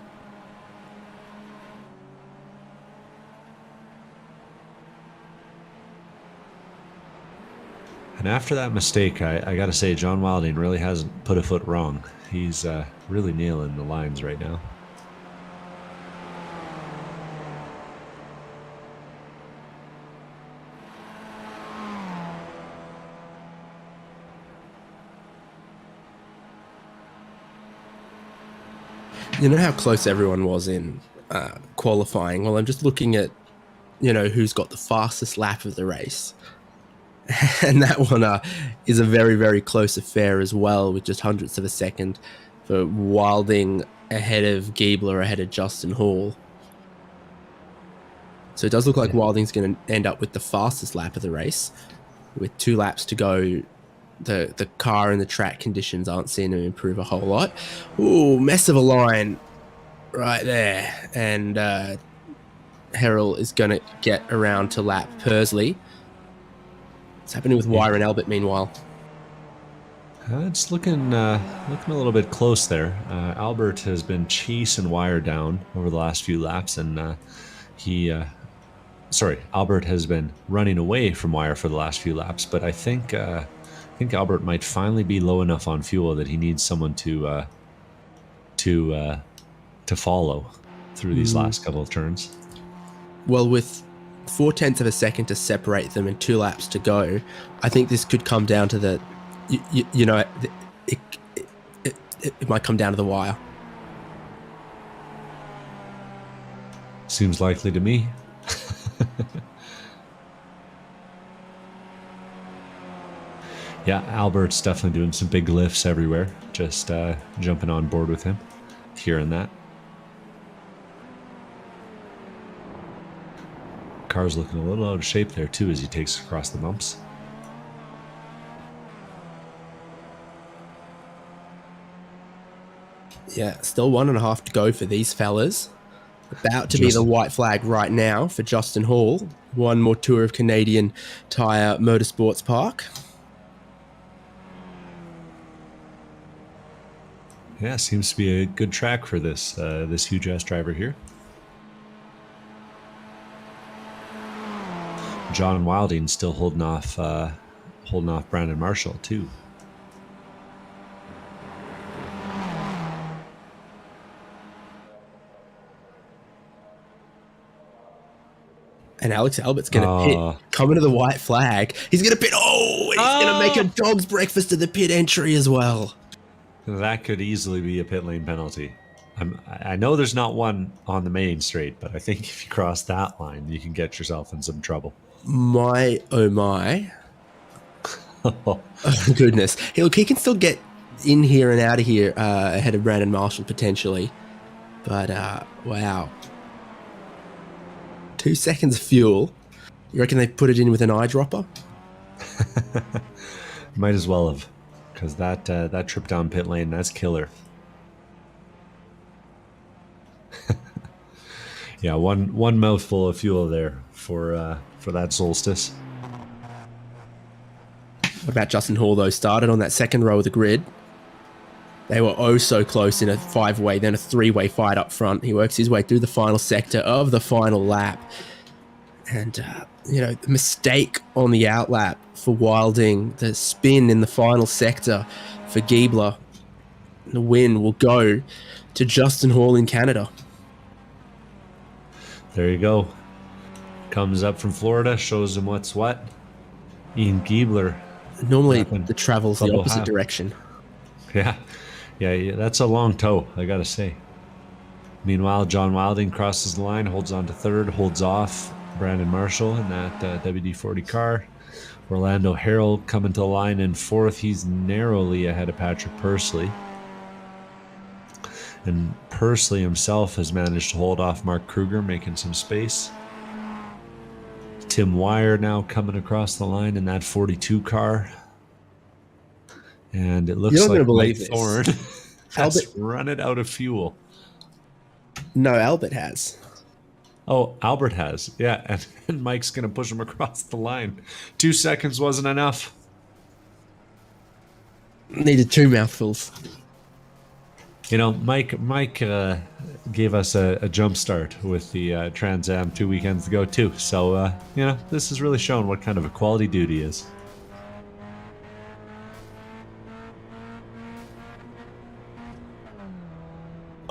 Speaker 3: And after that mistake, I got to say, John Wilding really hasn't put a foot wrong. He's really nailing the lines right now.
Speaker 2: You know how close everyone was in qualifying? Well, I'm just looking at, who's got the fastest lap of the race. And that one is a very, very close affair as well, with just hundredths of a second for Wilding ahead of Giebler, ahead of Justin Hall. So it does look like Wilding's going to end up with the fastest lap of the race. With 2 laps to go, the car and the track conditions aren't seen to improve a whole lot. Ooh, mess of a line right there. And Harrell is going to get around to lap Pursley. What's happening with Wire and Albert, meanwhile?
Speaker 3: It's looking a little bit close there. Albert has been chasing Wire down over the last few laps, and Albert has been running away from Wire for the last few laps. But I think Albert might finally be low enough on fuel that he needs someone to follow through these last couple of turns.
Speaker 2: Well, with 0.4 of a second to separate them and 2 laps to go, I think this could come down to it might come down to the wire.
Speaker 3: Seems likely to me. Yeah, Albert's definitely doing some big lifts everywhere. Just jumping on board with him here and that. Car's looking a little out of shape there too as he takes across the bumps.
Speaker 2: Yeah, still 1.5 to go for these fellas. About to be the white flag right now for Justin Hall. One more tour of Canadian Tire Motorsports Park.
Speaker 3: Yeah, seems to be a good track for this huge ass driver here. John Wilding still holding off Brandon Marshall too.
Speaker 2: And Alex Albert's going to pit, coming to the white flag. He's going to pit. Oh, and he's going to make a dog's breakfast of the pit entry as well.
Speaker 3: That could easily be a pit lane penalty. I know there's not one on the main straight, but I think if you cross that line, you can get yourself in some trouble.
Speaker 2: My, oh my. Oh, goodness. Hey, look, he can still get in here and out of here ahead of Brandon Marshall potentially. But, wow. 2 seconds of fuel. You reckon they put it in with an eyedropper?
Speaker 3: Might as well have, because that trip down pit lane, that's killer. Yeah, one mouthful of fuel there for that solstice.
Speaker 2: What about Justin Hall, though? Started on that second row of the grid. They were oh so close in a 5-way, then a 3-way fight up front. He works his way through the final sector of the final lap. And, the mistake on the outlap for Wilding, the spin in the final sector for Giebler. The win will go to Justin Hall in Canada.
Speaker 3: There you go. Comes up from Florida, shows him what's what. Ian Giebler.
Speaker 2: Normally, the travel's the opposite direction.
Speaker 3: Yeah, that's a long tow, I gotta say. Meanwhile, John Wilding crosses the line, holds on to third, holds off Brandon Marshall in that WD-40 car. Orlando Harrell coming to the line in fourth. He's narrowly ahead of Patrick Pursley. And Pursley himself has managed to hold off Mark Kruger, making some space. Tim Wire now coming across the line in that 42 car. And it
Speaker 2: You're
Speaker 3: looks
Speaker 2: not going
Speaker 3: like
Speaker 2: to believe
Speaker 3: Mike
Speaker 2: this.
Speaker 3: Thorne has
Speaker 2: Albert,
Speaker 3: run it out of fuel.
Speaker 2: no, Albert has.
Speaker 3: Oh, Albert has. Yeah, and Mike's going to push him across the line. 2 seconds wasn't enough.
Speaker 2: Needed 2 mouthfuls.
Speaker 3: You know, Mike gave us a jump start with the Trans Am 2 weekends ago too. So you know, this has really shown what kind of a quality dude he is.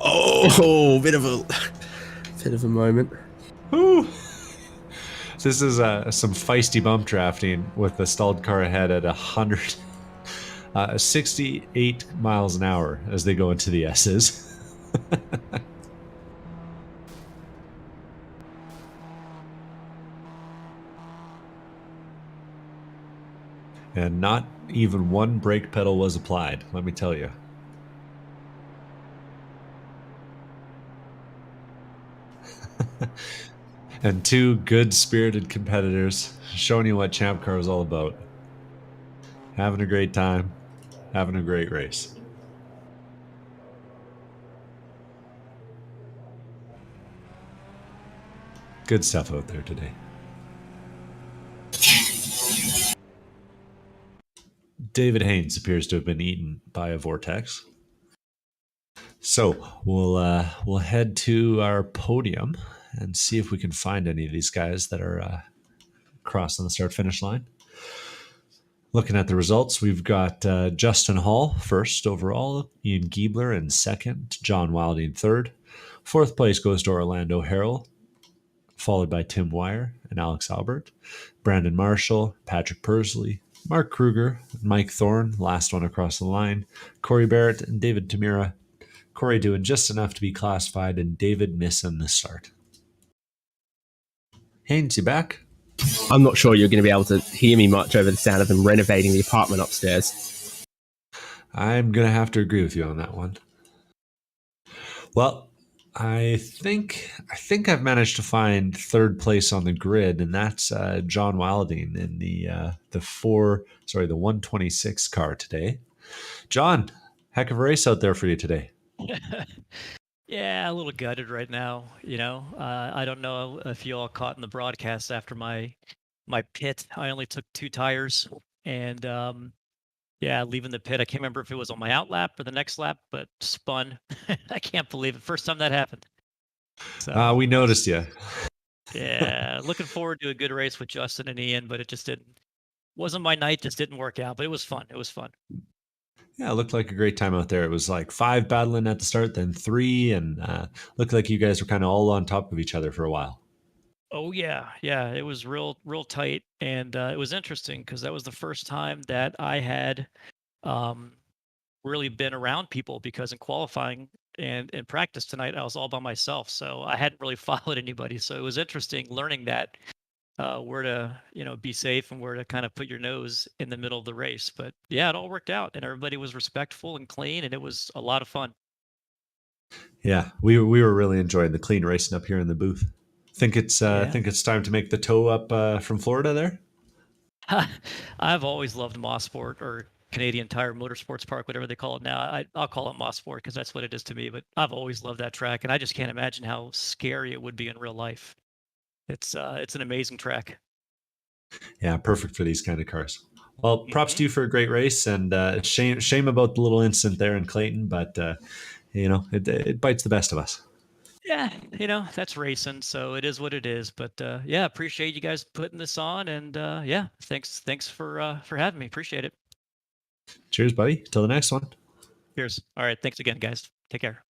Speaker 2: Oh, bit of a moment.
Speaker 3: Woo! This is some feisty bump drafting with the stalled car ahead at 68 miles an hour as they go into the S's. And not even one brake pedal was applied, let me tell you. And 2 good-spirited competitors showing you what ChampCar is all about. Having a great time, having a great race. Good stuff out there today. David Haynes appears to have been eaten by a vortex. So we'll head to our podium and see if we can find any of these guys that are crossing the start-finish line. Looking at the results, we've got Justin Hall first overall, Ian Giebler in second, John Wilding third. 4th place goes to Orlando Harrell, followed by Tim Wire and Alex Albert. Brandon Marshall, Patrick Pursley, Mark Kruger, Mike Thorne, last one across the line, Corey Barrett and David Tamira. Corey doing just enough to be classified, and David missing the start. Haynes, you back?
Speaker 2: I'm not sure you're going to be able to hear me much over the sound of them renovating the apartment upstairs.
Speaker 3: I'm going to have to agree with you on that one. Well, I think I've managed to find 3rd place on the grid, and that's John Wilding in the 126 car today. John, heck of a race out there for you today.
Speaker 5: Yeah, a little gutted right now. I don't know if you all caught in the broadcast after my pit. I only took 2 tires, and yeah, leaving the pit. I can't remember if it was on my out lap or the next lap, but spun. I can't believe it. First time that happened. So
Speaker 3: we noticed you.
Speaker 5: yeah, looking forward to a good race with Justin and Ian, but it just wasn't my night. Just didn't work out. But it was fun. It was fun.
Speaker 3: Yeah, it looked like a great time out there. It was like 5 battling at the start, then 3, and looked like you guys were kind of all on top of each other for a while.
Speaker 5: Oh yeah, yeah. It was real tight, and it was interesting because that was the first time that I had really been around people. Because in qualifying and in practice tonight, I was all by myself, so I hadn't really followed anybody. So it was interesting learning that where to be safe and where to kind of put your nose in the middle of the race. But yeah, it all worked out, and everybody was respectful and clean, and it was a lot of fun.
Speaker 3: Yeah, we were really enjoying the clean racing up here in the booth. Think it's time to make the tow up from Florida there.
Speaker 5: I've always loved Mosport, or Canadian Tire Motorsports Park, whatever they call it now. I'll call it Mosport because that's what it is to me. But I've always loved that track, and I just can't imagine how scary it would be in real life. It's an amazing track.
Speaker 3: Yeah, perfect for these kind of cars. Well, props to you for a great race, and shame about the little incident there in Clayton, but it bites the best of us.
Speaker 5: Yeah, that's racing, so it is what it is. But yeah, appreciate you guys putting this on, and yeah, thanks for having me. Appreciate it.
Speaker 3: Cheers, buddy. Till the next one.
Speaker 5: Cheers. All right, thanks again, guys. Take care.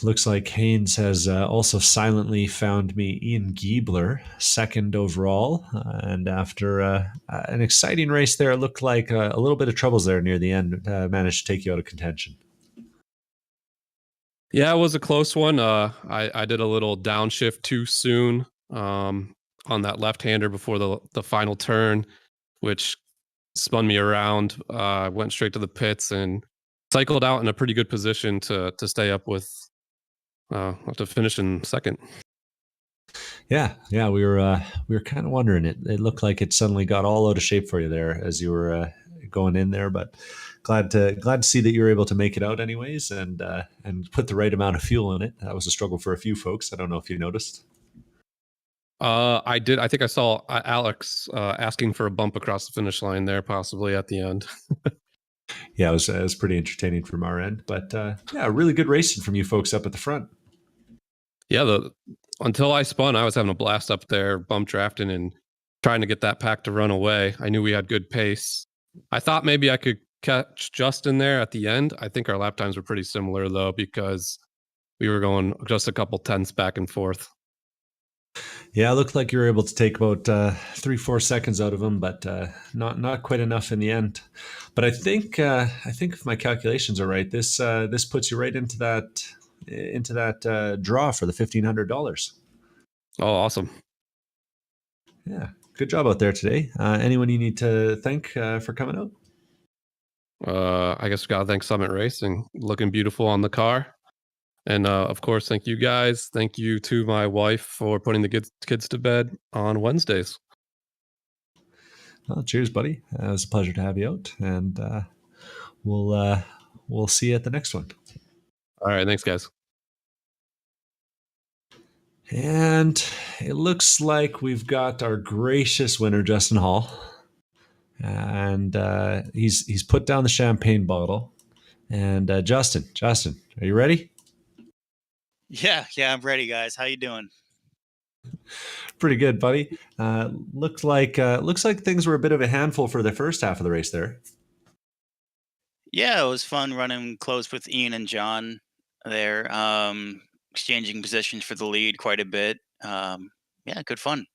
Speaker 3: Looks like Haynes has also silently found me Ian Giebler, 2nd overall. And after an exciting race there, it looked like a little bit of troubles there near the end managed to take you out of contention.
Speaker 6: Yeah, it was a close one. I did a little downshift too soon on that left-hander before the final turn, which spun me around. Went straight to the pits and cycled out in a pretty good position to stay up with to finish in 2nd.
Speaker 3: Yeah, we were kind of wondering it. It looked like it suddenly got all out of shape for you there as you were going in there, but glad to see that you're able to make it out anyways, and put the right amount of fuel in it. That was a struggle for a few folks. I don't know if you noticed.
Speaker 6: I did. I think I saw Alex asking for a bump across the finish line there, possibly at the end.
Speaker 3: Yeah, it was pretty entertaining from our end, but yeah, really good racing from you folks up at the front.
Speaker 6: Yeah, until I spun, I was having a blast up there, bump drafting and trying to get that pack to run away. I knew we had good pace. I thought maybe I could catch Justin there at the end. I think our lap times were pretty similar though, because we were going just a couple tenths back and forth.
Speaker 3: Yeah, it looked like you were able to take about 3-4 seconds out of him, but not quite enough in the end. But I think if my calculations are right, this puts you right into that draw for the $1,500.
Speaker 6: Oh, awesome!
Speaker 3: Yeah, good job out there today. Anyone you need to thank for coming out?
Speaker 6: I guess we gotta thank Summit Racing, looking beautiful on the car. And of course, thank you guys. Thank you to my wife for putting the kids to bed on Wednesdays.
Speaker 3: Well, cheers, buddy. It was a pleasure to have you out, and we'll see you at the next one.
Speaker 6: All right, thanks, guys.
Speaker 3: And it looks like we've got our gracious winner, Justin Hall, and he's put down the champagne bottle. And Justin, are you ready?
Speaker 7: Yeah, I'm ready, guys. How you doing?
Speaker 3: Pretty good, buddy. Looks like things were a bit of a handful for the first half of the race there.
Speaker 7: Yeah, it was fun running close with Ian and John there, exchanging positions for the lead quite a bit. Yeah, good fun.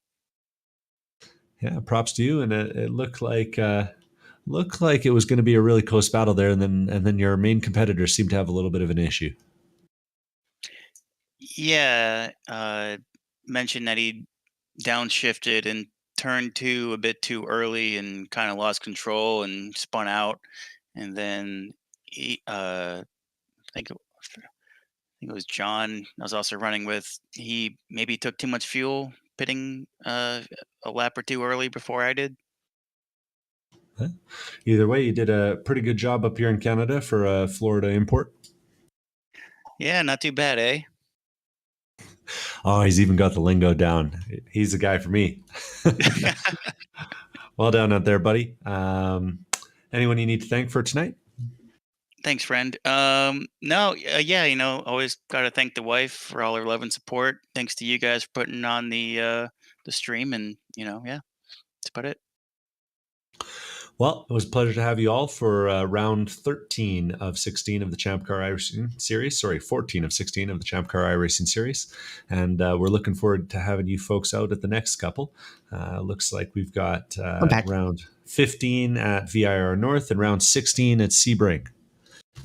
Speaker 3: Yeah, props to you. And it looked like it was going to be a really close battle there, and then your main competitor seemed to have a little bit of an issue.
Speaker 7: Yeah, mentioned that he downshifted and turned two a bit too early and kind of lost control and spun out. And then I think it was John I was also running with. He maybe took too much fuel pitting a lap or two early before I did.
Speaker 3: Either way, you did a pretty good job up here in Canada for a Florida import.
Speaker 7: Yeah, not too bad, eh?
Speaker 3: Oh, he's even got the lingo down. He's the guy for me. Well done out there, buddy. Anyone you need to thank for tonight?
Speaker 7: Thanks, friend. No, yeah, always got to thank the wife for all her love and support. Thanks to you guys for putting on the stream, and yeah, that's about it.
Speaker 3: Well, it was a pleasure to have you all for round 13 of 16 of the ChampCar iRacing series. Sorry, 14 of 16 of the ChampCar iRacing series. And we're looking forward to having you folks out at the next couple. Looks like we've got round 15 at VIR North and round 16 at Sebring.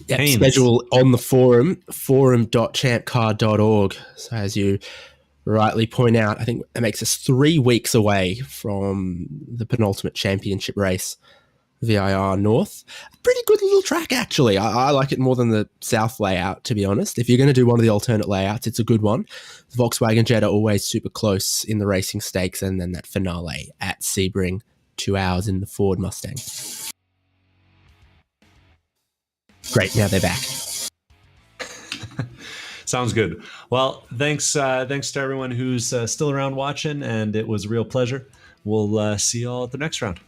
Speaker 2: Yep, schedule on the forum.champcar.org. So as you rightly point out, I think it makes us 3 weeks away from the penultimate championship race, VIR North. A pretty good little track, actually. I like it more than the South layout, to be honest. If you're going to do one of the alternate layouts, it's a good one. The Volkswagen Jetta always super close in the racing stakes, and then that finale at Sebring, 2 hours in the Ford Mustang. Great, now they're back.
Speaker 3: Sounds good. Well, thanks to everyone who's still around watching, and it was a real pleasure. We'll see you all at the next round.